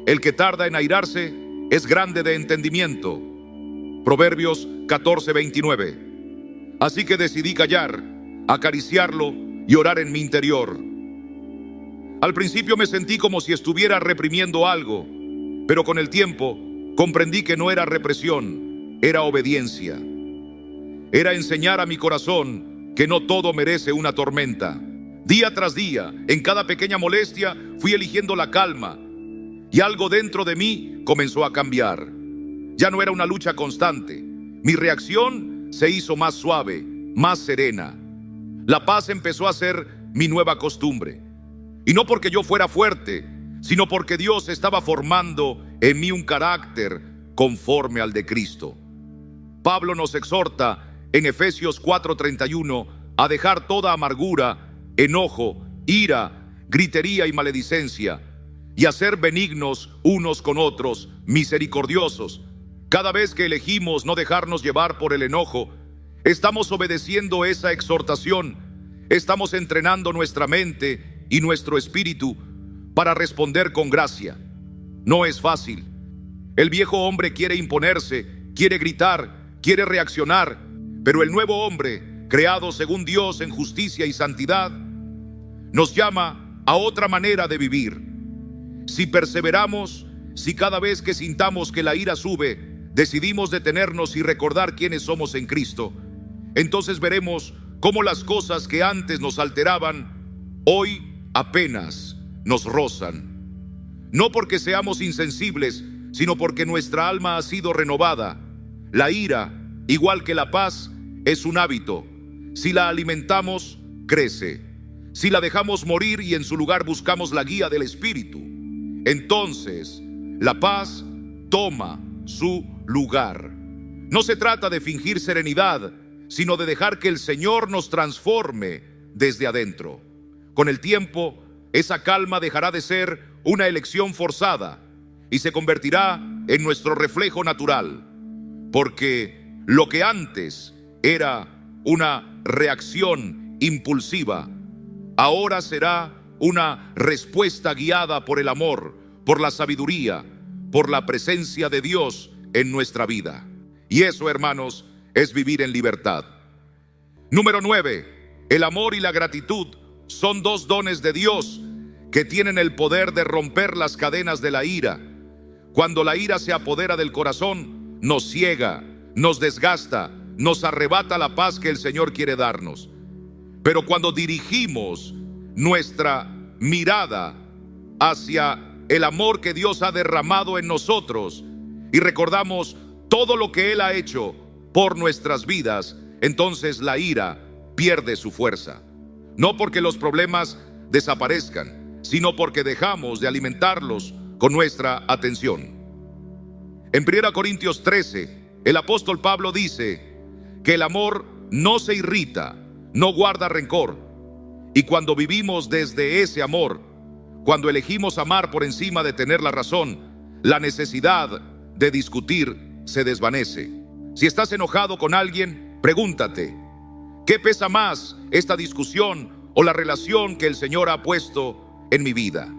el que tarda en airarse es grande de entendimiento. Proverbios 14:29. Así que decidí callar, acariciarlo y orar en mi interior. Al principio me sentí como si estuviera reprimiendo algo, pero con el tiempo comprendí que no era represión, era obediencia. Era enseñar a mi corazón que no todo merece una tormenta. Día tras día, en cada pequeña molestia, fui eligiendo la calma, y algo dentro de mí comenzó a cambiar. Ya no era una lucha constante. Mi reacción se hizo más suave, más serena. La paz empezó a ser mi nueva costumbre. Y no porque yo fuera fuerte, sino porque Dios estaba formando en mí un carácter conforme al de Cristo. Pablo nos exhorta en Efesios 4:31 a dejar toda amargura, enojo, ira, gritería y maledicencia, y a ser benignos unos con otros, misericordiosos. Cada vez que elegimos no dejarnos llevar por el enojo, estamos obedeciendo esa exhortación. Estamos entrenando nuestra mente y nuestro espíritu para responder con gracia. No es fácil. El viejo hombre quiere imponerse, quiere gritar, quiere reaccionar, pero el nuevo hombre, creado según Dios en justicia y santidad, nos llama a otra manera de vivir. Si perseveramos, si cada vez que sintamos que la ira sube, decidimos detenernos y recordar quiénes somos en Cristo, entonces veremos cómo las cosas que antes nos alteraban, hoy apenas nos rozan. No porque seamos insensibles, sino porque nuestra alma ha sido renovada. La ira, igual que la paz, es un hábito. Si la alimentamos, crece. Si la dejamos morir y en su lugar buscamos la guía del Espíritu, entonces la paz toma su lugar. No se trata de fingir serenidad, sino de dejar que el Señor nos transforme desde adentro. Con el tiempo, esa calma dejará de ser una elección forzada y se convertirá en nuestro reflejo natural, porque lo que antes era una reacción impulsiva, ahora será una respuesta guiada por el amor, por la sabiduría, por la presencia de Dios en nuestra vida. Y eso, hermanos, es vivir en libertad. Número 9. El amor y la gratitud son dos dones de Dios que tienen el poder de romper las cadenas de la ira. Cuando la ira se apodera del corazón, nos ciega, nos desgasta, nos arrebata la paz que el Señor quiere darnos. Pero cuando dirigimos nuestra mirada hacia el amor que Dios ha derramado en nosotros y recordamos todo lo que Él ha hecho por nuestras vidas, entonces la ira pierde su fuerza. No porque los problemas desaparezcan, sino porque dejamos de alimentarlos con nuestra atención. En 1 Corintios 13, el apóstol Pablo dice que el amor no se irrita, no guarda rencor. Y cuando vivimos desde ese amor, cuando elegimos amar por encima de tener la razón, la necesidad de discutir se desvanece. Si estás enojado con alguien, pregúntate, ¿qué pesa más, esta discusión o la relación que el Señor ha puesto en mi vida?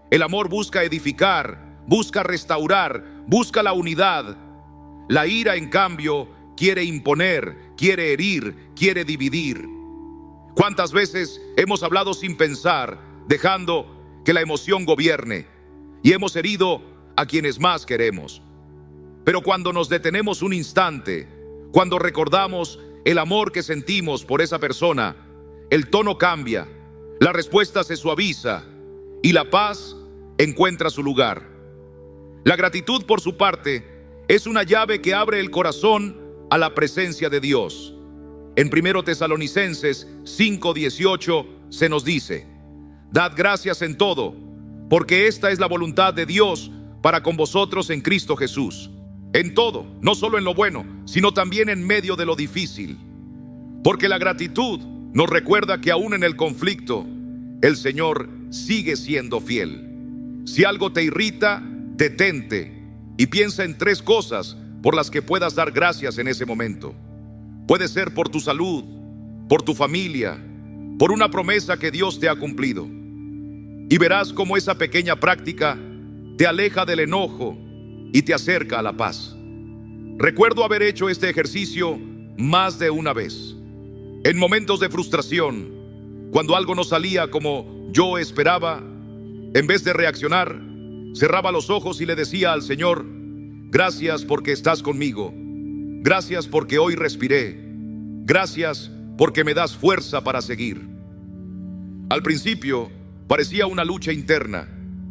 El amor busca edificar, busca restaurar, busca la unidad. La ira, en cambio, quiere imponer, quiere herir, quiere dividir. ¿Cuántas veces hemos hablado sin pensar, dejando que la emoción gobierne, y hemos herido a quienes más queremos? Pero cuando nos detenemos un instante, cuando recordamos el amor que sentimos por esa persona, el tono cambia, la respuesta se suaviza y la paz encuentra su lugar. La gratitud, por su parte, es una llave que abre el corazón a la presencia de Dios. En 1 Tesalonicenses 5:18 se nos dice: dad gracias en todo, porque esta es la voluntad de Dios para con vosotros en Cristo Jesús. En todo, no solo en lo bueno, sino también en medio de lo difícil. Porque la gratitud nos recuerda que aún en el conflicto, el Señor sigue siendo fiel. Si algo te irrita, detente y piensa en 3 cosas por las que puedas dar gracias en ese momento. Puede ser por tu salud, por tu familia, por una promesa que Dios te ha cumplido. Y verás cómo esa pequeña práctica te aleja del enojo y te acerca a la paz. Recuerdo haber hecho este ejercicio más de una vez. En momentos de frustración, cuando algo no salía como yo esperaba, en vez de reaccionar, cerraba los ojos y le decía al Señor: gracias porque estás conmigo. Gracias porque hoy respiré. Gracias porque me das fuerza para seguir. Al principio parecía una lucha interna,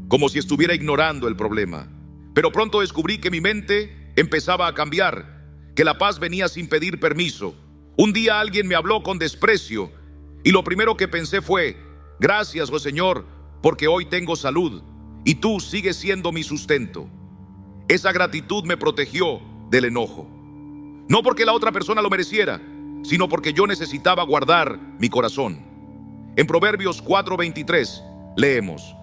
como si estuviera ignorando el problema. Pero pronto descubrí que mi mente empezaba a cambiar, que la paz venía sin pedir permiso. Un día alguien me habló con desprecio Y lo primero que pensé fue: gracias, oh Señor, porque hoy tengo salud y tú sigues siendo mi sustento. Esa gratitud me protegió del enojo. No porque la otra persona lo mereciera, sino porque yo necesitaba guardar mi corazón. En Proverbios 4:23 leemos: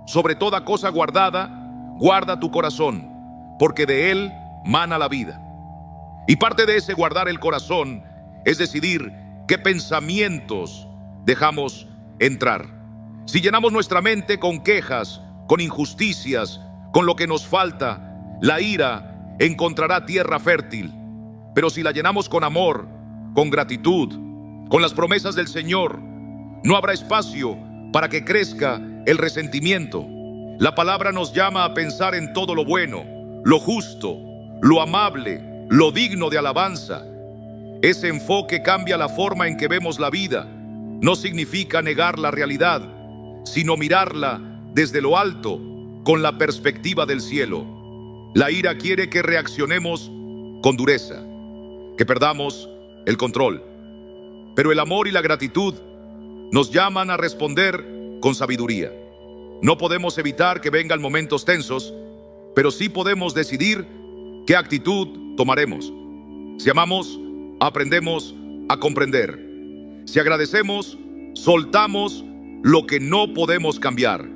sobre toda cosa guardada, guarda tu corazón, porque de él mana la vida. Y parte de ese guardar el corazón es decidir qué pensamientos dejamos entrar. Si llenamos nuestra mente con quejas, con injusticias, con lo que nos falta, la ira encontrará tierra fértil. Pero si la llenamos con amor, con gratitud, con las promesas del Señor, no habrá espacio para que crezca el resentimiento. La palabra nos llama a pensar en todo lo bueno, lo justo, lo amable, lo digno de alabanza. Ese enfoque cambia la forma en que vemos la vida. No significa negar la realidad, sino mirarla desde lo alto, con la perspectiva del cielo. La ira quiere que reaccionemos con dureza, que perdamos el control. Pero el amor y la gratitud nos llaman a responder con sabiduría. No podemos evitar que vengan momentos tensos, pero sí podemos decidir qué actitud tomaremos. Si amamos, aprendemos a comprender. Si agradecemos, soltamos lo que no podemos cambiar.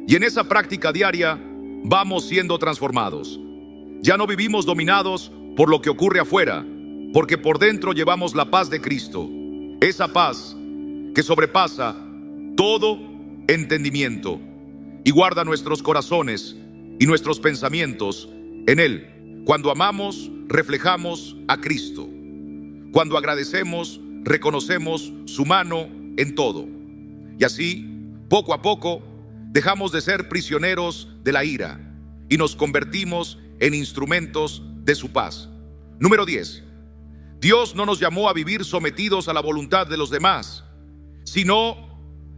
Y en esa práctica diaria vamos siendo transformados. Ya no vivimos dominados por lo que ocurre afuera, porque por dentro llevamos la paz de Cristo. Esa paz que sobrepasa todo entendimiento y guarda nuestros corazones y nuestros pensamientos en Él. Cuando amamos, reflejamos a Cristo. Cuando agradecemos, reconocemos su mano en todo. Y así, poco a poco, dejamos de ser prisioneros de la ira y nos convertimos en instrumentos de su paz. Número 10. Dios no nos llamó a vivir sometidos a la voluntad de los demás, sino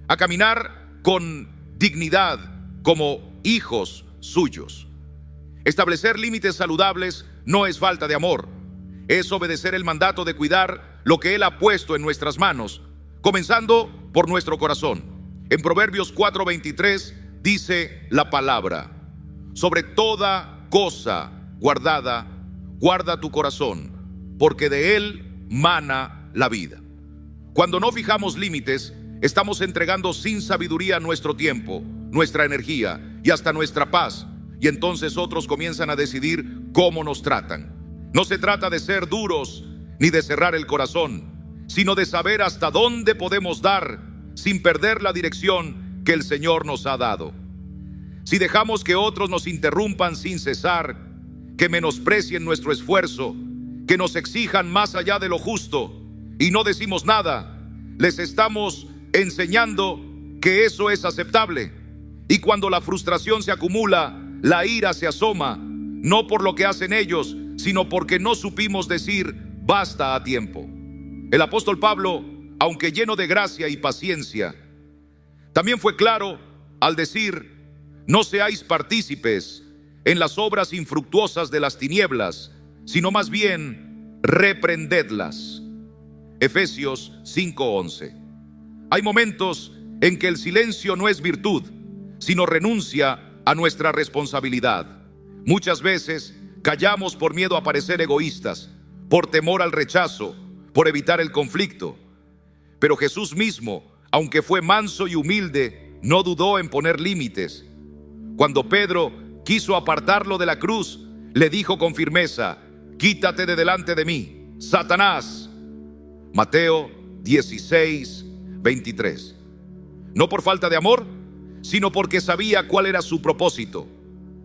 a caminar con dignidad como hijos suyos. Establecer límites saludables no es falta de amor, es obedecer el mandato de cuidar lo que Él ha puesto en nuestras manos, comenzando por nuestro corazón. En Proverbios 4:23 dice la palabra: sobre toda cosa guardada, guarda tu corazón, porque de él mana la vida. Cuando no fijamos límites, estamos entregando sin sabiduría nuestro tiempo, nuestra energía y hasta nuestra paz, y entonces otros comienzan a decidir cómo nos tratan. No se trata de ser duros ni de cerrar el corazón, sino de saber hasta dónde podemos dar sin perder la dirección que el Señor nos ha dado. Si dejamos que otros nos interrumpan sin cesar, que menosprecien nuestro esfuerzo, que nos exijan más allá de lo justo y no decimos nada, les estamos enseñando que eso es aceptable. Y cuando la frustración se acumula, la ira se asoma, no por lo que hacen ellos, sino porque no supimos decir basta a tiempo. El apóstol Pablo, aunque lleno de gracia y paciencia, también fue claro al decir: no seáis partícipes en las obras infructuosas de las tinieblas, sino más bien reprendedlas. Efesios 5:11. Hay momentos en que el silencio no es virtud, sino renuncia a nuestra responsabilidad. Muchas veces callamos por miedo a parecer egoístas, por temor al rechazo, por evitar el conflicto. Pero Jesús mismo, aunque fue manso y humilde, no dudó en poner límites. Cuando Pedro quiso apartarlo de la cruz, le dijo con firmeza: quítate de delante de mí, Satanás. Mateo 16:23. No por falta de amor, sino porque sabía cuál era su propósito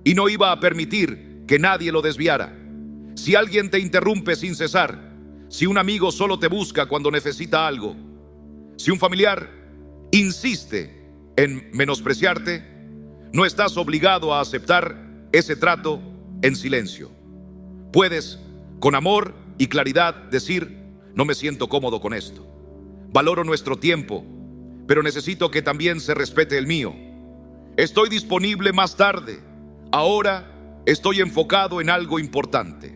y no iba a permitir que nadie lo desviara. Si alguien te interrumpe sin cesar, si un amigo solo te busca cuando necesita algo, si un familiar insiste en menospreciarte, no estás obligado a aceptar ese trato en silencio. Puedes, con amor y claridad, decir: no me siento cómodo con esto. Valoro nuestro tiempo, pero necesito que también se respete el mío. Estoy disponible más tarde. Ahora estoy enfocado en algo importante.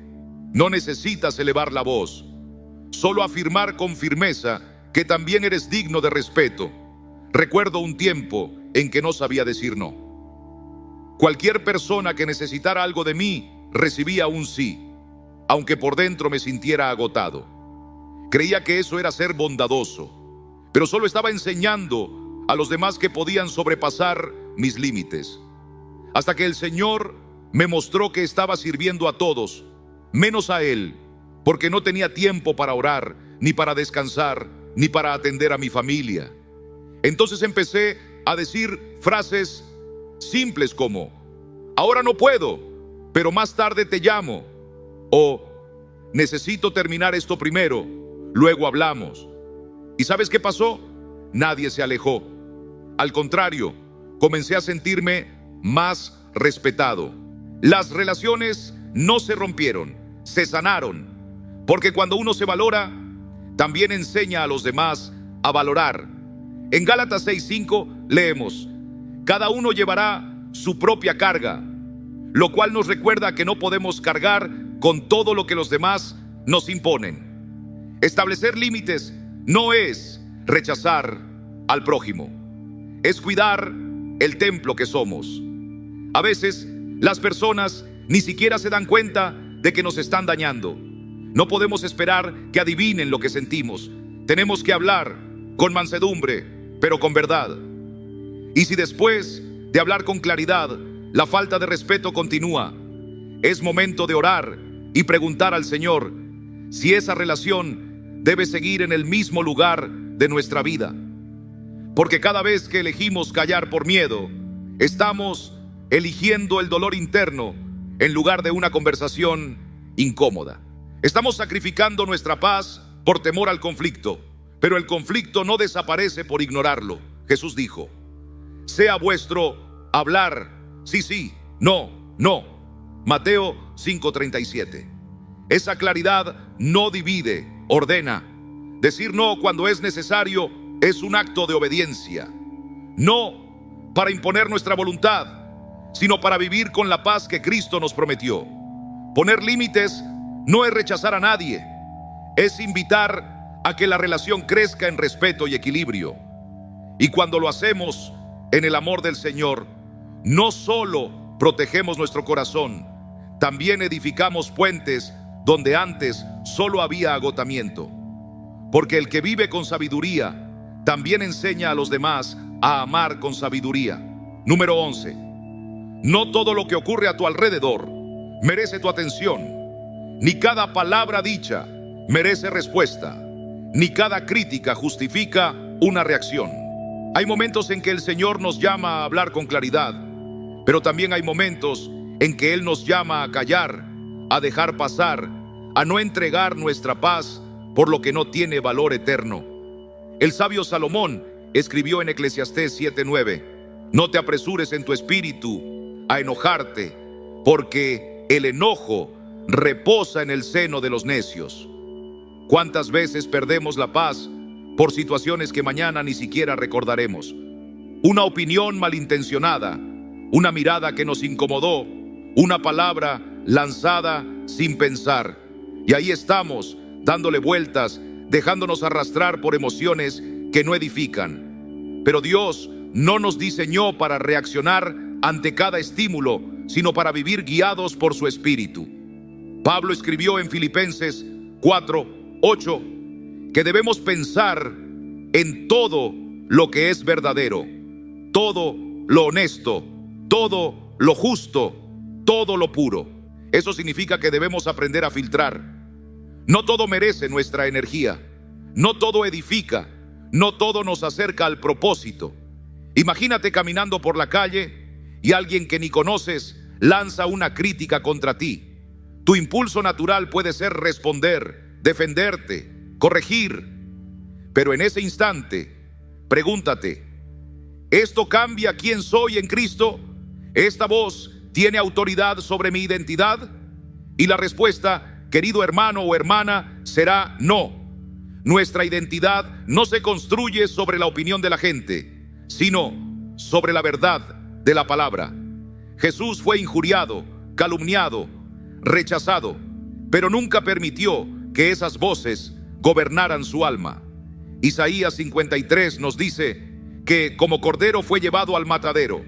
No necesitas elevar la voz, solo afirmar con firmeza que también eres digno de respeto. Recuerdo un tiempo en que no sabía decir no. Cualquier persona que necesitara algo de mí recibía un sí, aunque por dentro me sintiera agotado. Creía que eso era ser bondadoso, pero solo estaba enseñando a los demás que podían sobrepasar mis límites. Hasta que el Señor me mostró que estaba sirviendo a todos, menos a Él, porque no tenía tiempo para orar, ni para descansar, ni para atender a mi familia. Entonces empecé a decir frases simples como: ahora no puedo, pero más tarde te llamo. O necesito terminar esto primero, luego hablamos. ¿Y sabes qué pasó? Nadie se alejó. Al contrario, comencé a sentirme más respetado. Las relaciones no se rompieron, se sanaron. Porque cuando uno se valora, también enseña a los demás a valorar. En Gálatas 6:5 leemos: cada uno llevará su propia carga, lo cual nos recuerda que no podemos cargar con todo lo que los demás nos imponen. Establecer límites no es rechazar al prójimo, es cuidar el templo que somos. A veces las personas ni siquiera se dan cuenta de que nos están dañando. No podemos esperar que adivinen lo que sentimos. Tenemos que hablar con mansedumbre, pero con verdad. Y si después de hablar con claridad la falta de respeto continúa, es momento de orar y preguntar al Señor si esa relación debe seguir en el mismo lugar de nuestra vida. Porque cada vez que elegimos callar por miedo, estamos eligiendo el dolor interno en lugar de una conversación incómoda. Estamos sacrificando nuestra paz por temor al conflicto, pero el conflicto no desaparece por ignorarlo. Jesús dijo: sea vuestro hablar sí, sí, no, no. Mateo 5:37. Esa claridad no divide, ordena. Decir no cuando es necesario es un acto de obediencia. No para imponer nuestra voluntad, sino para vivir con la paz que Cristo nos prometió. Poner límites no es rechazar a nadie, es invitar a que la relación crezca en respeto y equilibrio. Y cuando lo hacemos en el amor del Señor, no solo protegemos nuestro corazón, también edificamos puentes donde antes solo había agotamiento. Porque el que vive con sabiduría también enseña a los demás a amar con sabiduría. Número 11. No todo lo que ocurre a tu alrededor merece tu atención. Ni cada palabra dicha merece respuesta, ni cada crítica justifica una reacción. Hay momentos en que el Señor nos llama a hablar con claridad, pero también hay momentos en que Él nos llama a callar, a dejar pasar, a no entregar nuestra paz por lo que no tiene valor eterno. El sabio Salomón escribió en Eclesiastés 7:9: no te apresures en tu espíritu a enojarte, porque el enojo reposa en el seno de los necios. ¿Cuántas veces perdemos la paz por situaciones que mañana ni siquiera recordaremos? Una opinión malintencionada, una mirada que nos incomodó, una palabra lanzada sin pensar. Y ahí estamos, dándole vueltas, dejándonos arrastrar por emociones que no edifican. Pero Dios no nos diseñó para reaccionar ante cada estímulo, sino para vivir guiados por su Espíritu. Pablo escribió en Filipenses 4:8 que debemos pensar en todo lo que es verdadero, todo lo honesto, todo lo justo, todo lo puro. Eso significa que debemos aprender a filtrar. No todo merece nuestra energía, no todo edifica, no todo nos acerca al propósito. Imagínate caminando por la calle y alguien que ni conoces lanza una crítica contra ti. Tu impulso natural puede ser responder, defenderte, corregir. Pero en ese instante, pregúntate: ¿esto cambia quién soy en Cristo? ¿Esta voz tiene autoridad sobre mi identidad? Y la respuesta, querido hermano o hermana, será no. Nuestra identidad no se construye sobre la opinión de la gente, sino sobre la verdad de la palabra. Jesús fue injuriado, calumniado, rechazado, pero nunca permitió que esas voces gobernaran su alma. Isaías 53 nos dice que como cordero fue llevado al matadero,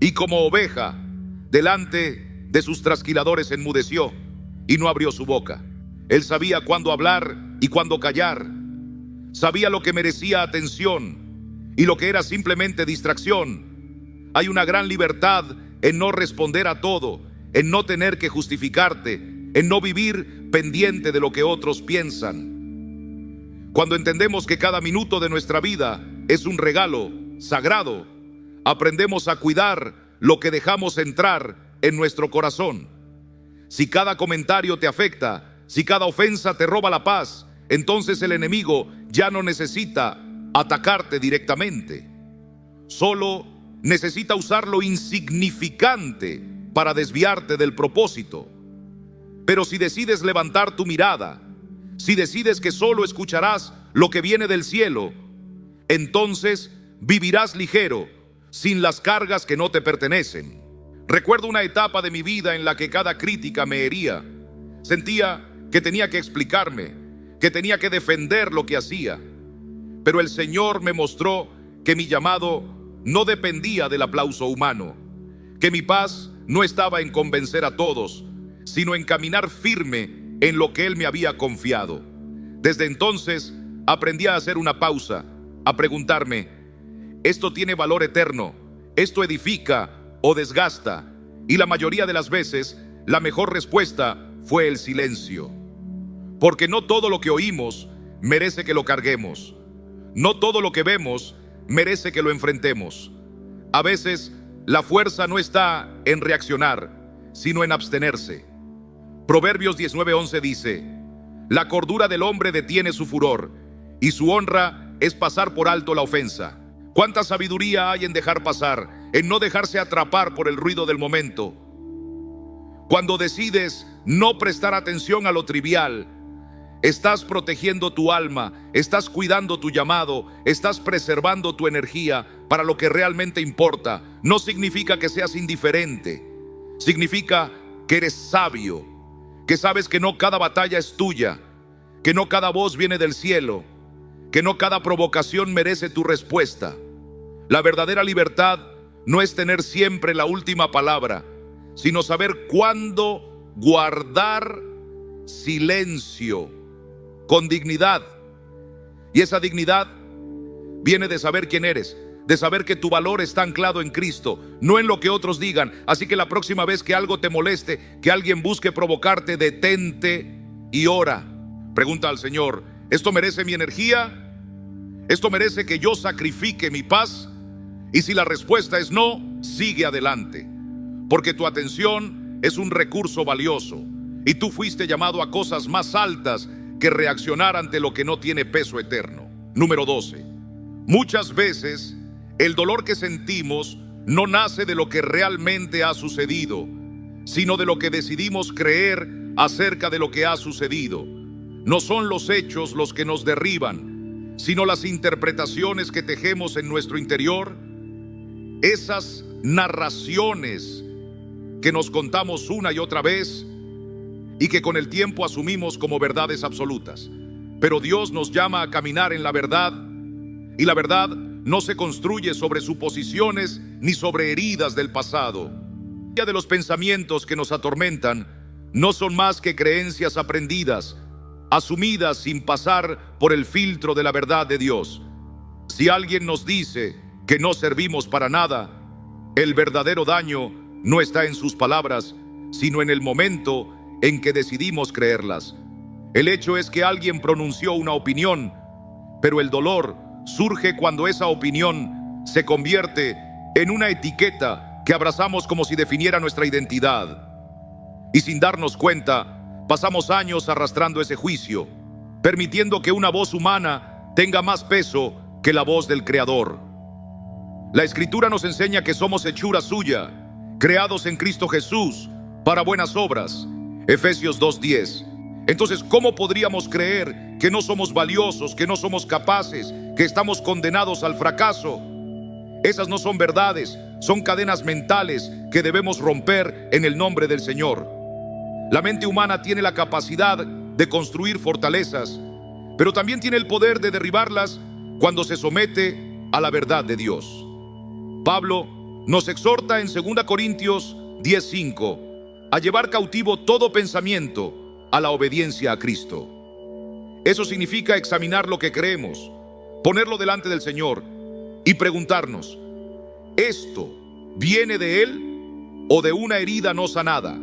y como oveja delante de sus trasquiladores enmudeció y no abrió su boca. Él sabía cuándo hablar y cuándo callar. Sabía lo que merecía atención y lo que era simplemente distracción. Hay una gran libertad en no responder a todo, en no tener que justificarte, en no vivir pendiente de lo que otros piensan. Cuando entendemos que cada minuto de nuestra vida es un regalo sagrado, aprendemos a cuidar lo que dejamos entrar en nuestro corazón. Si cada comentario te afecta, si cada ofensa te roba la paz, entonces el enemigo ya no necesita atacarte directamente. Solo necesita usar lo insignificante para desviarte del propósito. Pero si decides levantar tu mirada, si decides que solo escucharás lo que viene del cielo, entonces vivirás ligero, sin las cargas que no te pertenecen. Recuerdo una etapa de mi vida en la que cada crítica me hería. Sentía que tenía que explicarme, que tenía que defender lo que hacía. Pero el Señor me mostró que mi llamado no dependía del aplauso humano, que mi paz no estaba en convencer a todos, sino en caminar firme en lo que Él me había confiado. Desde entonces aprendí a hacer una pausa, a preguntarme: ¿esto tiene valor eterno? ¿Esto edifica o desgasta? Y la mayoría de las veces la mejor respuesta fue el silencio. Porque no todo lo que oímos merece que lo carguemos. No todo lo que vemos merece que lo enfrentemos. A veces la fuerza no está en reaccionar, sino en abstenerse. Proverbios 19:11 dice: la cordura del hombre detiene su furor, y su honra es pasar por alto la ofensa. ¿Cuánta sabiduría hay en dejar pasar, en no dejarse atrapar por el ruido del momento? Cuando decides no prestar atención a lo trivial, estás protegiendo tu alma, estás cuidando tu llamado, estás preservando tu energía para lo que realmente importa. No significa que seas indiferente, significa que eres sabio, que sabes que no cada batalla es tuya, que no cada voz viene del cielo, que no cada provocación merece tu respuesta. La verdadera libertad no es tener siempre la última palabra, sino saber cuándo guardar silencio con dignidad. Y esa dignidad viene de saber quién eres, de saber que tu valor está anclado en Cristo, no en lo que otros digan. Así que la próxima vez que algo te moleste, que alguien busque provocarte, detente y ora. Pregunta al Señor: ¿esto merece mi energía? ¿Esto merece que yo sacrifique mi paz? Y si la respuesta es no, sigue adelante, porque tu atención es un recurso valioso y tú fuiste llamado a cosas más altas que reaccionar ante lo que no tiene peso eterno. Número 12. Muchas veces el dolor que sentimos no nace de lo que realmente ha sucedido, sino de lo que decidimos creer acerca de lo que ha sucedido. No son los hechos los que nos derriban, sino las interpretaciones que tejemos en nuestro interior, esas narraciones que nos contamos una y otra vez y que con el tiempo asumimos como verdades absolutas. Pero Dios nos llama a caminar en la verdad, y la verdad no se construye sobre suposiciones ni sobre heridas del pasado. De los pensamientos que nos atormentan no son más que creencias aprendidas, asumidas sin pasar por el filtro de la verdad de Dios. Si alguien nos dice que no servimos para nada, el verdadero daño no está en sus palabras, sino en el momento en que decidimos creerlas. El hecho es que alguien pronunció una opinión, pero el dolor surge cuando esa opinión se convierte en una etiqueta que abrazamos como si definiera nuestra identidad. Y sin darnos cuenta, pasamos años arrastrando ese juicio, permitiendo que una voz humana tenga más peso que la voz del Creador. La Escritura nos enseña que somos hechura suya, creados en Cristo Jesús para buenas obras. Efesios 2:10. Entonces, ¿cómo podríamos creer que no somos valiosos, que no somos capaces, que estamos condenados al fracaso? Esas no son verdades, son cadenas mentales que debemos romper en el nombre del Señor. La mente humana tiene la capacidad de construir fortalezas, pero también tiene el poder de derribarlas cuando se somete a la verdad de Dios. Pablo nos exhorta en 2 Corintios 10:5 a llevar cautivo todo pensamiento a la obediencia a Cristo. Eso significa examinar lo que creemos, ponerlo delante del Señor y preguntarnos: ¿esto viene de Él o de una herida no sanada?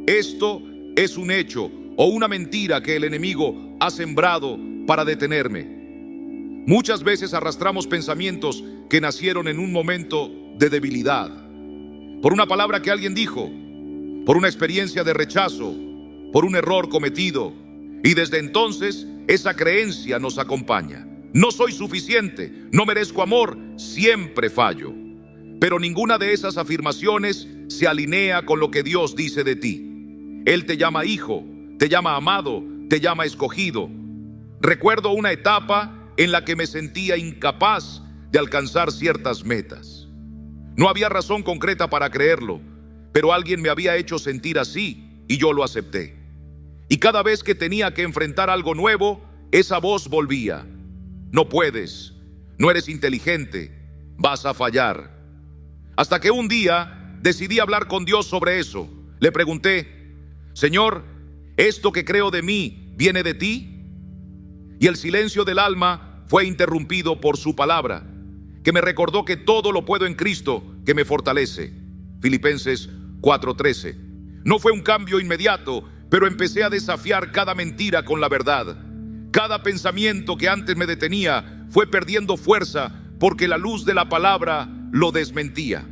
¿Esto es un hecho o una mentira que el enemigo ha sembrado para detenerme? Muchas veces arrastramos pensamientos que nacieron en un momento de debilidad, por una palabra que alguien dijo, por una experiencia de rechazo, por un error cometido, y desde entonces esa creencia nos acompaña. No soy suficiente, no merezco amor, siempre fallo. Pero ninguna de esas afirmaciones se alinea con lo que Dios dice de ti. Él te llama hijo, te llama amado, te llama escogido. Recuerdo una etapa en la que me sentía incapaz de alcanzar ciertas metas. No había razón concreta para creerlo, pero alguien me había hecho sentir así y yo lo acepté. Y cada vez que tenía que enfrentar algo nuevo, esa voz volvía: no puedes, no eres inteligente, vas a fallar. Hasta que un día decidí hablar con Dios sobre eso. Le pregunté: Señor, ¿esto que creo de mí viene de ti? Y el silencio del alma fue interrumpido por su palabra, que me recordó que todo lo puedo en Cristo, que me fortalece. Filipenses 4:13. No fue un cambio inmediato, pero empecé a desafiar cada mentira con la verdad. Cada pensamiento que antes me detenía fue perdiendo fuerza porque la luz de la palabra lo desmentía.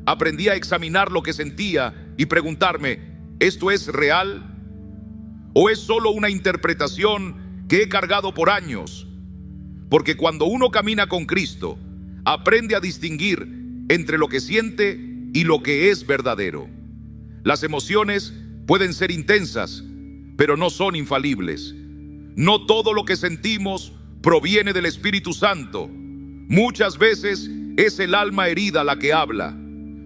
Aprendí a examinar lo que sentía y preguntarme: ¿esto es real? ¿O es solo una interpretación que he cargado por años? Porque cuando uno camina con Cristo, aprende a distinguir entre lo que siente y lo que es verdadero. Las emociones pueden ser intensas, pero no son infalibles. No todo lo que sentimos proviene del Espíritu Santo. Muchas veces es el alma herida la que habla.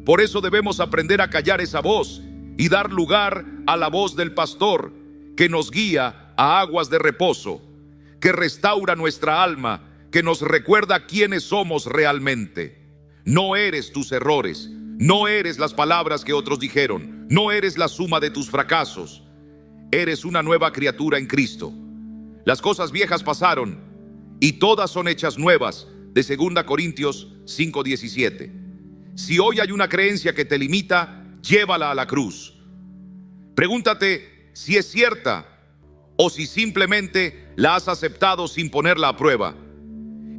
Por eso debemos aprender a callar esa voz y dar lugar a la voz del pastor, que nos guía a aguas de reposo, que restaura nuestra alma, que nos recuerda quiénes somos realmente. No eres tus errores, no eres las palabras que otros dijeron, no eres la suma de tus fracasos. Eres una nueva criatura en Cristo. Las cosas viejas pasaron y todas son hechas nuevas, de 2 Corintios 5:17. Si hoy hay una creencia que te limita, llévala a la cruz. Pregúntate si es cierta o si simplemente la has aceptado sin ponerla a prueba.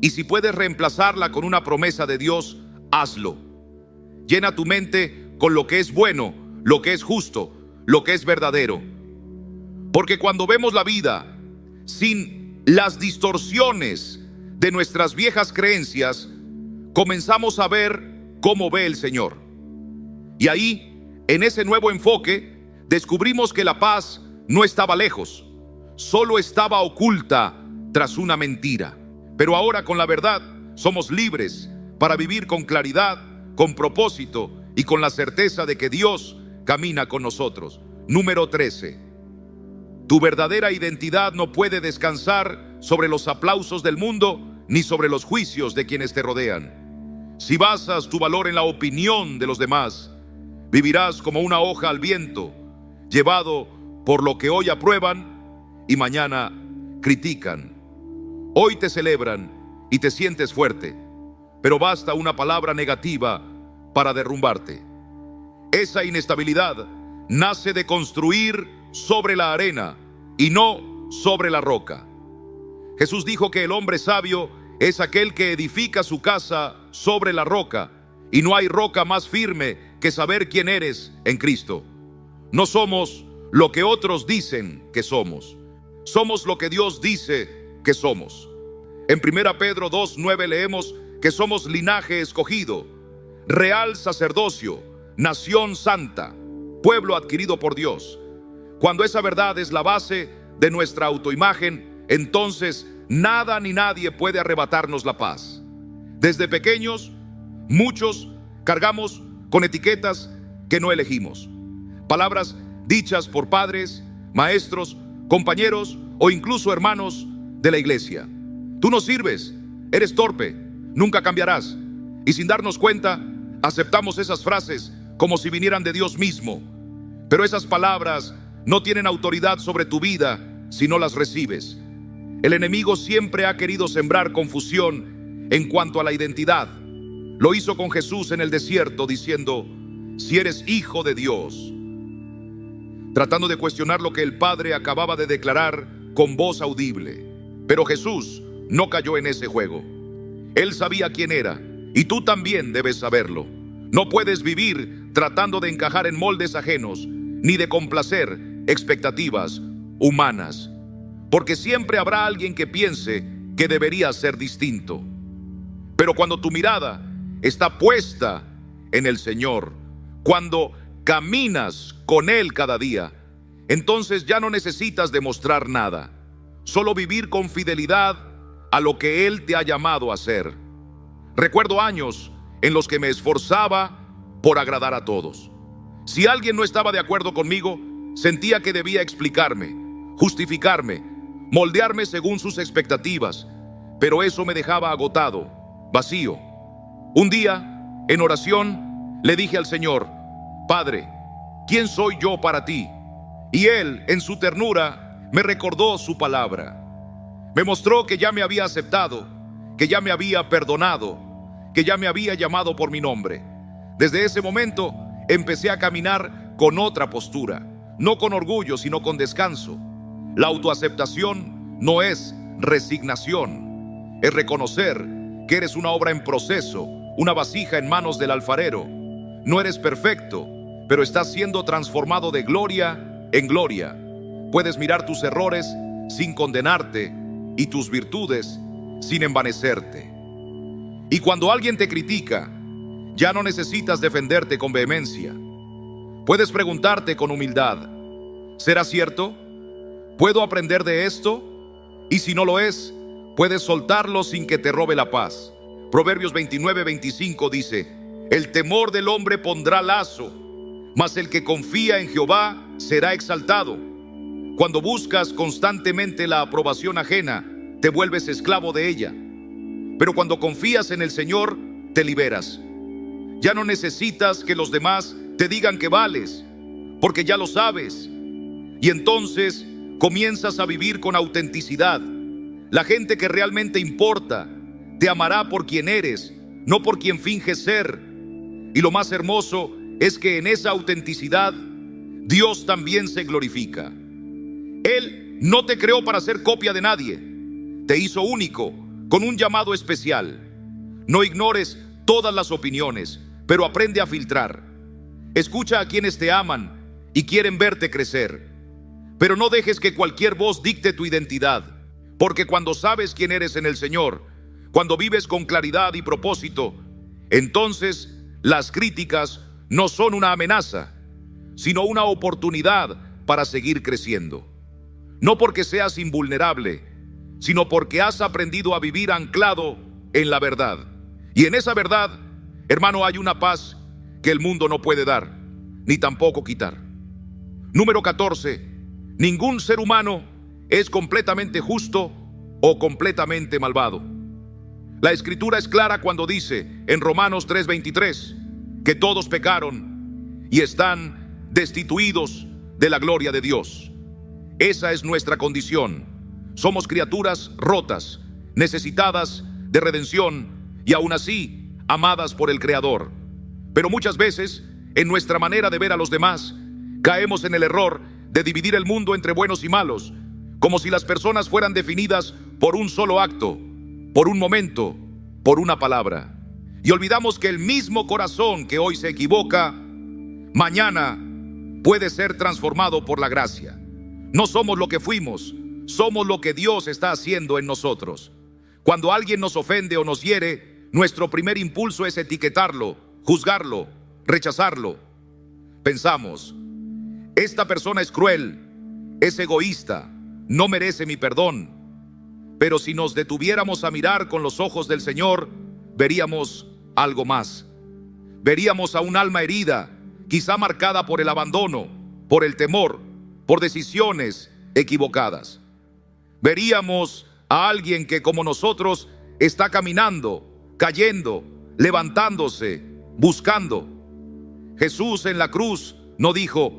Y si puedes reemplazarla con una promesa de Dios, hazlo. Llena tu mente con lo que es bueno, lo que es justo, lo que es verdadero. Porque cuando vemos la vida sin las distorsiones de nuestras viejas creencias, comenzamos a ver cómo ve el Señor. Y ahí, en ese nuevo enfoque, descubrimos que la paz no estaba lejos, solo estaba oculta tras una mentira. Pero ahora, con la verdad, somos libres para vivir con claridad, con propósito y con la certeza de que Dios camina con nosotros. Número 13. Tu verdadera identidad no puede descansar sobre los aplausos del mundo ni sobre los juicios de quienes te rodean. Si basas tu valor en la opinión de los demás, vivirás como una hoja al viento, llevado por lo que hoy aprueban y mañana critican. Hoy te celebran y te sientes fuerte, pero basta una palabra negativa para derrumbarte. Esa inestabilidad nace de construir sobre la arena y no sobre la roca. Jesús dijo que el hombre sabio es aquel que edifica su casa sobre la roca, y no hay roca más firme que saber quién eres en Cristo. No somos lo que otros dicen que somos, somos lo que Dios dice que somos. En 1 Pedro 2:9 leemos que somos linaje escogido, real sacerdocio, nación santa, pueblo adquirido por Dios. Cuando esa verdad es la base de nuestra autoimagen, entonces nada ni nadie puede arrebatarnos la paz. Desde pequeños, muchos cargamos con etiquetas que no elegimos. Palabras dichas por padres, maestros, compañeros o incluso hermanos de la iglesia. Tú no sirves, eres torpe, nunca cambiarás. Y sin darnos cuenta, aceptamos esas frases como si vinieran de Dios mismo. Pero esas palabras no tienen autoridad sobre tu vida si no las recibes. El enemigo siempre ha querido sembrar confusión en cuanto a la identidad. Lo hizo con Jesús en el desierto diciendo: si eres hijo de Dios, tratando de cuestionar lo que el Padre acababa de declarar con voz audible. Pero Jesús no cayó en ese juego. Él sabía quién era, y tú también debes saberlo. No puedes vivir tratando de encajar en moldes ajenos, ni de complacer expectativas humanas, porque siempre habrá alguien que piense que debería ser distinto. Pero cuando tu mirada está puesta en el Señor, cuando caminas con Él cada día, entonces ya no necesitas demostrar nada, solo vivir con fidelidad a lo que Él te ha llamado a hacer. Recuerdo años en los que me esforzaba por agradar a todos. Si alguien no estaba de acuerdo conmigo, sentía que debía explicarme, justificarme, moldearme según sus expectativas, pero eso me dejaba agotado, vacío. Un día, en oración, le dije al Señor: Padre, ¿quién soy yo para ti? Y Él, en su ternura, me recordó su palabra. Me mostró que ya me había aceptado, que ya me había perdonado, que ya me había llamado por mi nombre. Desde ese momento empecé a caminar con otra postura, no con orgullo, sino con descanso. La autoaceptación no es resignación, es reconocer que eres una obra en proceso, una vasija en manos del alfarero. No eres perfecto, pero estás siendo transformado de gloria en gloria. Puedes mirar tus errores sin condenarte y tus virtudes sin envanecerte. Y cuando alguien te critica, ya no necesitas defenderte con vehemencia. Puedes preguntarte con humildad: ¿será cierto? ¿Puedo aprender de esto? Y si no lo es, puedes soltarlo sin que te robe la paz. Proverbios 29:25 dice: el temor del hombre pondrá lazo, mas el que confía en Jehová será exaltado. Cuando buscas constantemente la aprobación ajena, te vuelves esclavo de ella. Pero cuando confías en el Señor, te liberas. Ya no necesitas que los demás te digan que vales, porque ya lo sabes. Y entonces comienzas a vivir con autenticidad. La gente que realmente importa te amará por quien eres, no por quien finges ser. Y lo más hermoso es que en esa autenticidad Dios también se glorifica. Él no te creó para ser copia de nadie. Te hizo único, con un llamado especial. No ignores todas las opiniones, pero aprende a filtrar. Escucha a quienes te aman y quieren verte crecer. Pero no dejes que cualquier voz dicte tu identidad, porque cuando sabes quién eres en el Señor, cuando vives con claridad y propósito, entonces las críticas no son una amenaza, sino una oportunidad para seguir creciendo. No porque seas invulnerable, sino porque has aprendido a vivir anclado en la verdad. Y en esa verdad, hermano, hay una paz que el mundo no puede dar, ni tampoco quitar. Número 14. Ningún ser humano es completamente justo o completamente malvado. La Escritura es clara cuando dice en Romanos 3:23 que todos pecaron y están destituidos de la gloria de Dios. Esa es nuestra condición. Somos criaturas rotas, necesitadas de redención y aún así amadas por el Creador. Pero muchas veces, en nuestra manera de ver a los demás, caemos en el error de dividir el mundo entre buenos y malos, como si las personas fueran definidas por un solo acto, por un momento, por una palabra. Y olvidamos que el mismo corazón que hoy se equivoca, mañana puede ser transformado por la gracia. No somos lo que fuimos, somos lo que Dios está haciendo en nosotros. Cuando alguien nos ofende o nos hiere, nuestro primer impulso es etiquetarlo, juzgarlo, rechazarlo. Pensamos: esta persona es cruel, es egoísta, no merece mi perdón. Pero si nos detuviéramos a mirar con los ojos del Señor, veríamos algo más. Veríamos a un alma herida, quizá marcada por el abandono, por el temor, por decisiones equivocadas. Veríamos a alguien que, como nosotros, está caminando, cayendo, levantándose, buscando. Jesús en la cruz no dijo: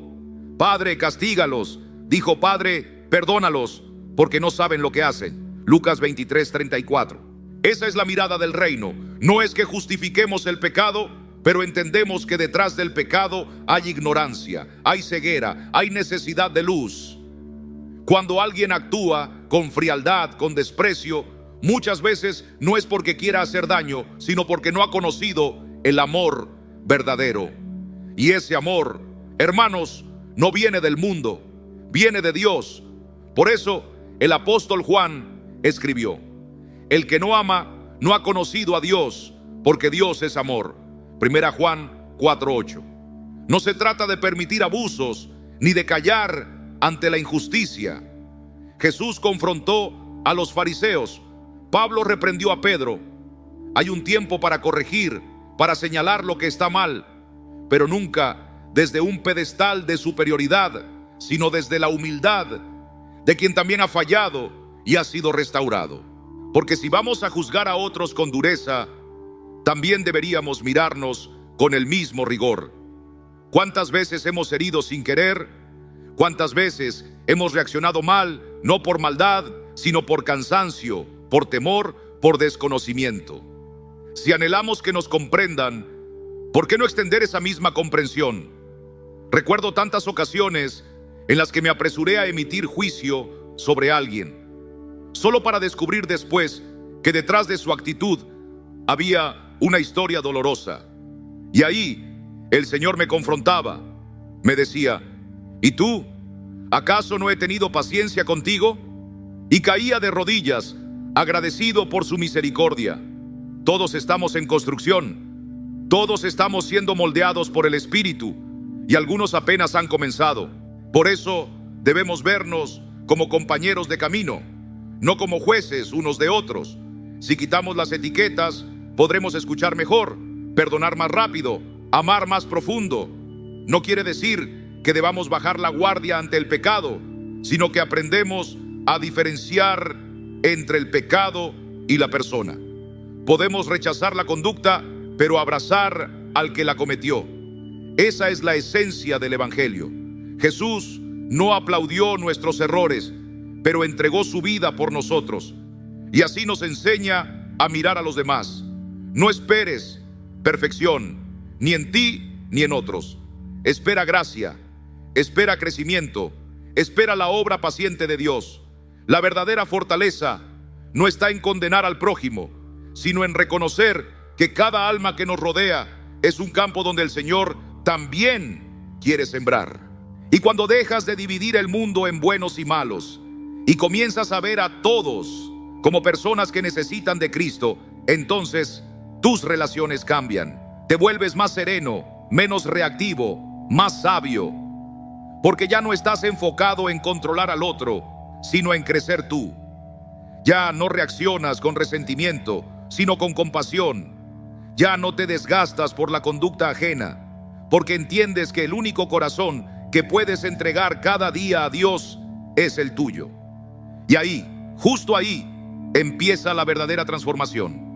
Padre, castígalos. Dijo: Padre, perdónalos, porque no saben lo que hacen. Lucas 23:34. Esa es la mirada del reino. No es que justifiquemos el pecado, pero entendemos que detrás del pecado hay ignorancia, hay ceguera, hay necesidad de luz. Cuando alguien actúa con frialdad, con desprecio, muchas veces no es porque quiera hacer daño, sino porque no ha conocido el amor verdadero. Y ese amor, hermanos, no viene del mundo, viene de Dios. Por eso el apóstol Juan escribió: el que no ama no ha conocido a Dios, porque Dios es amor. Primera Juan 4:8. No se trata de permitir abusos ni de callar ante la injusticia. Jesús confrontó a los fariseos. Pablo reprendió a Pedro. Hay un tiempo para corregir, para señalar lo que está mal, pero nunca desde un pedestal de superioridad, sino desde la humildad de quien también ha fallado y ha sido restaurado. Porque si vamos a juzgar a otros con dureza, también deberíamos mirarnos con el mismo rigor. ¿Cuántas veces hemos herido sin querer? ¿Cuántas veces hemos reaccionado mal, no por maldad, sino por cansancio, por temor, por desconocimiento? Si anhelamos que nos comprendan, ¿por qué no extender esa misma comprensión? Recuerdo tantas ocasiones en las que me apresuré a emitir juicio sobre alguien, solo para descubrir después que detrás de su actitud había una historia dolorosa. Y ahí el Señor me confrontaba, me decía: ¿y tú? ¿Acaso no he tenido paciencia contigo? Y caía de rodillas, agradecido por su misericordia. Todos estamos en construcción, todos estamos siendo moldeados por el Espíritu, y algunos apenas han comenzado. Por eso debemos vernos como compañeros de camino, no como jueces unos de otros. Si quitamos las etiquetas, podremos escuchar mejor, perdonar más rápido, amar más profundo. No quiere decir que debamos bajar la guardia ante el pecado, sino que aprendemos a diferenciar entre el pecado y la persona. Podemos rechazar la conducta, pero abrazar al que la cometió. Esa es la esencia del Evangelio. Jesús no aplaudió nuestros errores, pero entregó su vida por nosotros. Y así nos enseña a mirar a los demás. No esperes perfección, ni en ti ni en otros. Espera gracia, espera crecimiento, espera la obra paciente de Dios. La verdadera fortaleza no está en condenar al prójimo, sino en reconocer que cada alma que nos rodea es un campo donde el Señor también quiere sembrar. Y cuando dejas de dividir el mundo en buenos y malos y comienzas a ver a todos como personas que necesitan de Cristo, entonces tus relaciones cambian. Te vuelves más sereno, menos reactivo, más sabio, porque ya no estás enfocado en controlar al otro, sino en crecer tú. Ya no reaccionas con resentimiento, sino con compasión. Ya no te desgastas por la conducta ajena, porque entiendes que el único corazón que puedes entregar cada día a Dios es el tuyo. Y ahí, justo ahí, empieza la verdadera transformación.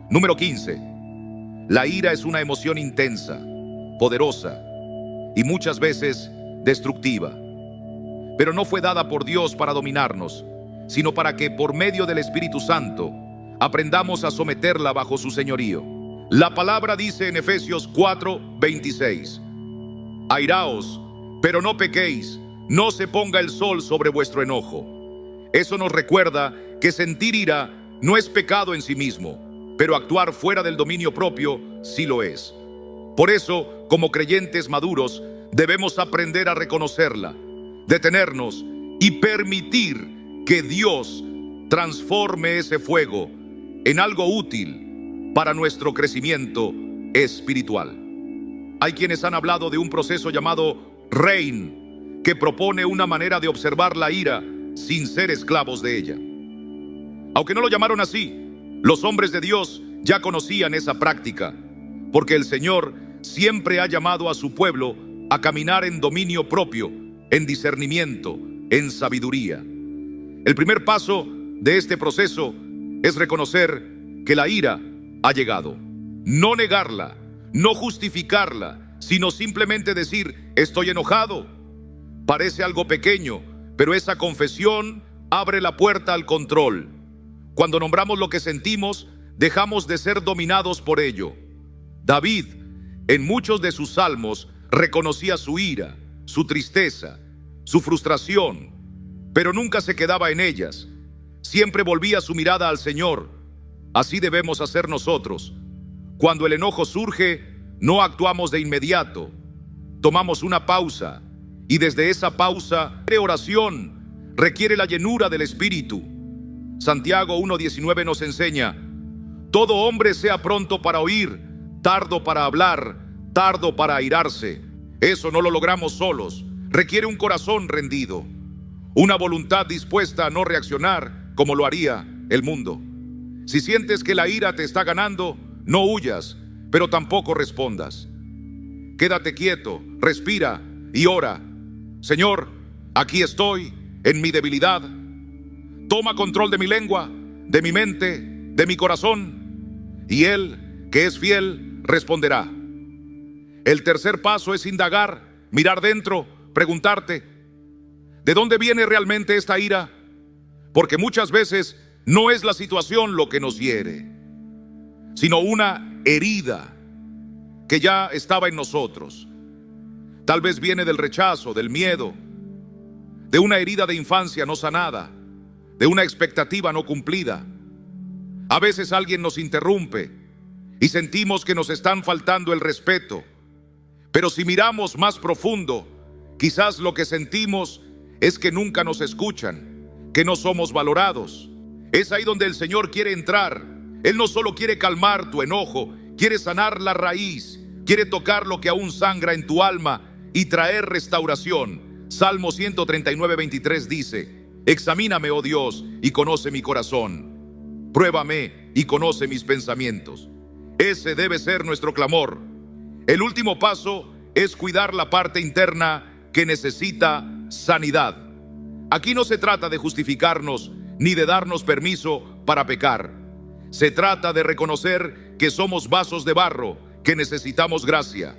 Número 15. La ira es una emoción intensa, poderosa y muchas veces destructiva. Pero no fue dada por Dios para dominarnos, sino para que por medio del Espíritu Santo aprendamos a someterla bajo su señorío. La palabra dice en Efesios 4:26: airaos, pero no pequéis, no se ponga el sol sobre vuestro enojo. Eso nos recuerda que sentir ira no es pecado en sí mismo, pero actuar fuera del dominio propio sí lo es. Por eso, como creyentes maduros, debemos aprender a reconocerla, detenernos y permitir que Dios transforme ese fuego en algo útil para nuestro crecimiento espiritual. Hay quienes han hablado de un proceso llamado Rein, que propone una manera de observar la ira sin ser esclavos de ella. Aunque no lo llamaron así, los hombres de Dios ya conocían esa práctica, porque el Señor siempre ha llamado a su pueblo a caminar en dominio propio, en discernimiento, en sabiduría. El primer paso de este proceso es reconocer que la ira ha llegado. No negarla, no justificarla, sino simplemente decir: estoy enojado. Parece algo pequeño, pero esa confesión abre la puerta al control. Cuando nombramos lo que sentimos, dejamos de ser dominados por ello. David, en muchos de sus salmos, reconocía su ira, su tristeza, su frustración, pero nunca se quedaba en ellas. Siempre volvía su mirada al Señor. Así debemos hacer nosotros. Cuando el enojo surge, no actuamos de inmediato. Tomamos una pausa, y desde esa pausa, la oración requiere la llenura del Espíritu. Santiago 1:19 nos enseña: todo hombre sea pronto para oír, tardo para hablar, tardo para airarse. Eso no lo logramos solos. Requiere un corazón rendido, una voluntad dispuesta a no reaccionar como lo haría el mundo. Si sientes que la ira te está ganando, no huyas, pero tampoco respondas. Quédate quieto, respira y ora. Señor, aquí estoy en mi debilidad. Toma control de mi lengua, de mi mente, de mi corazón, y Él, que es fiel, responderá. El tercer paso es indagar, mirar dentro, preguntarte: ¿de dónde viene realmente esta ira? Porque muchas veces no es la situación lo que nos hiere, sino una herida que ya estaba en nosotros. Tal vez viene del rechazo, del miedo, de una herida de infancia no sanada, de una expectativa no cumplida. A veces alguien nos interrumpe y sentimos que nos están faltando el respeto. Pero si miramos más profundo, quizás lo que sentimos es que nunca nos escuchan, que no somos valorados. Es ahí donde el Señor quiere entrar. Él no solo quiere calmar tu enojo, quiere sanar la raíz, quiere tocar lo que aún sangra en tu alma y traer restauración. Salmo 139:23 dice: examíname, oh Dios, y conoce mi corazón. Pruébame y conoce mis pensamientos. Ese debe ser nuestro clamor. El último paso es cuidar la parte interna que necesita sanidad. Aquí no se trata de justificarnos ni de darnos permiso para pecar. Se trata de reconocer que somos vasos de barro, que necesitamos gracia,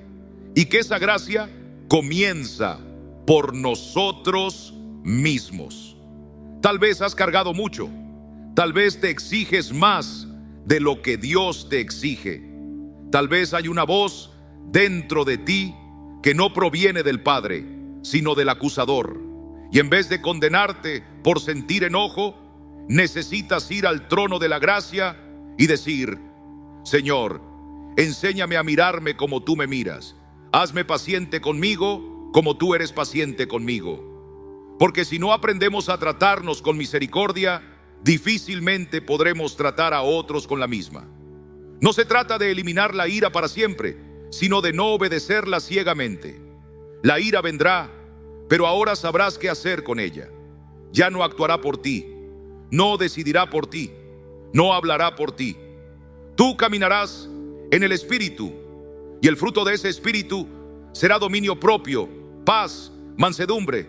y que esa gracia comienza por nosotros mismos. Tal vez has cargado mucho, tal vez te exiges más de lo que Dios te exige. Tal vez hay una voz dentro de ti que no proviene del Padre, sino del acusador. Y en vez de condenarte por sentir enojo, necesitas ir al trono de la gracia y decir: Señor, enséñame a mirarme como tú me miras. Hazme paciente conmigo como tú eres paciente conmigo. Porque si no aprendemos a tratarnos con misericordia, difícilmente podremos tratar a otros con la misma. No se trata de eliminar la ira para siempre, sino de no obedecerla ciegamente. La ira vendrá, pero ahora sabrás qué hacer con ella. Ya no actuará por ti, no decidirá por ti, no hablará por ti. Tú caminarás en el Espíritu, y el fruto de ese Espíritu será dominio propio, paz, mansedumbre.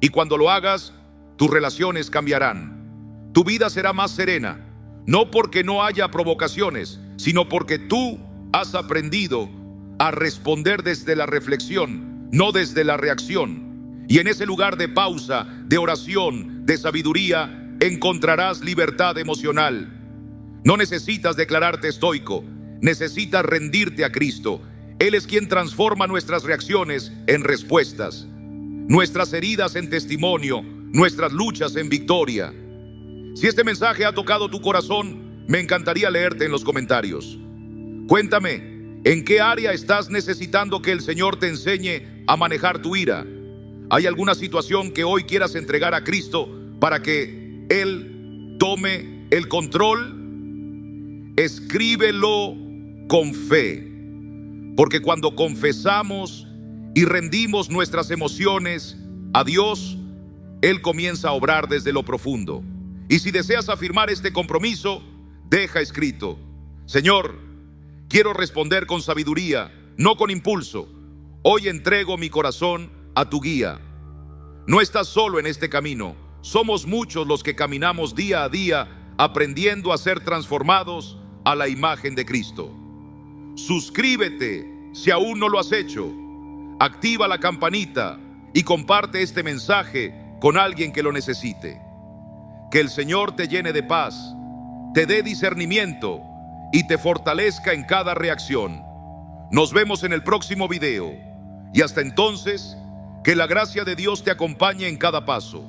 Y cuando lo hagas, tus relaciones cambiarán. Tu vida será más serena, no porque no haya provocaciones, sino porque tú has aprendido a responder desde la reflexión, no desde la reacción. Y en ese lugar de pausa, de oración, de sabiduría, encontrarás libertad emocional. No necesitas declararte estoico, necesitas rendirte a Cristo. Él es quien transforma nuestras reacciones en respuestas, nuestras heridas en testimonio, nuestras luchas en victoria. Si este mensaje ha tocado tu corazón, me encantaría leerte en los comentarios. Cuéntame, ¿en qué área estás necesitando que el Señor te enseñe a manejar tu ira? ¿Hay alguna situación que hoy quieras entregar a Cristo para que Él tome el control? Escríbelo con fe, porque cuando confesamos y rendimos nuestras emociones a Dios, Él comienza a obrar desde lo profundo. Y si deseas afirmar este compromiso, deja escrito: Señor, quiero responder con sabiduría, no con impulso. Hoy entrego mi corazón a tu guía. No estás solo en este camino. somos muchos los que caminamos día a día aprendiendo a ser transformados a la imagen de Cristo. Suscríbete si aún no lo has hecho. Activa la campanita y comparte este mensaje con alguien que lo necesite. Que el Señor te llene de paz, te dé discernimiento y te fortalezca en cada reacción. Nos vemos en el próximo video y hasta entonces, que la gracia de Dios te acompañe en cada paso.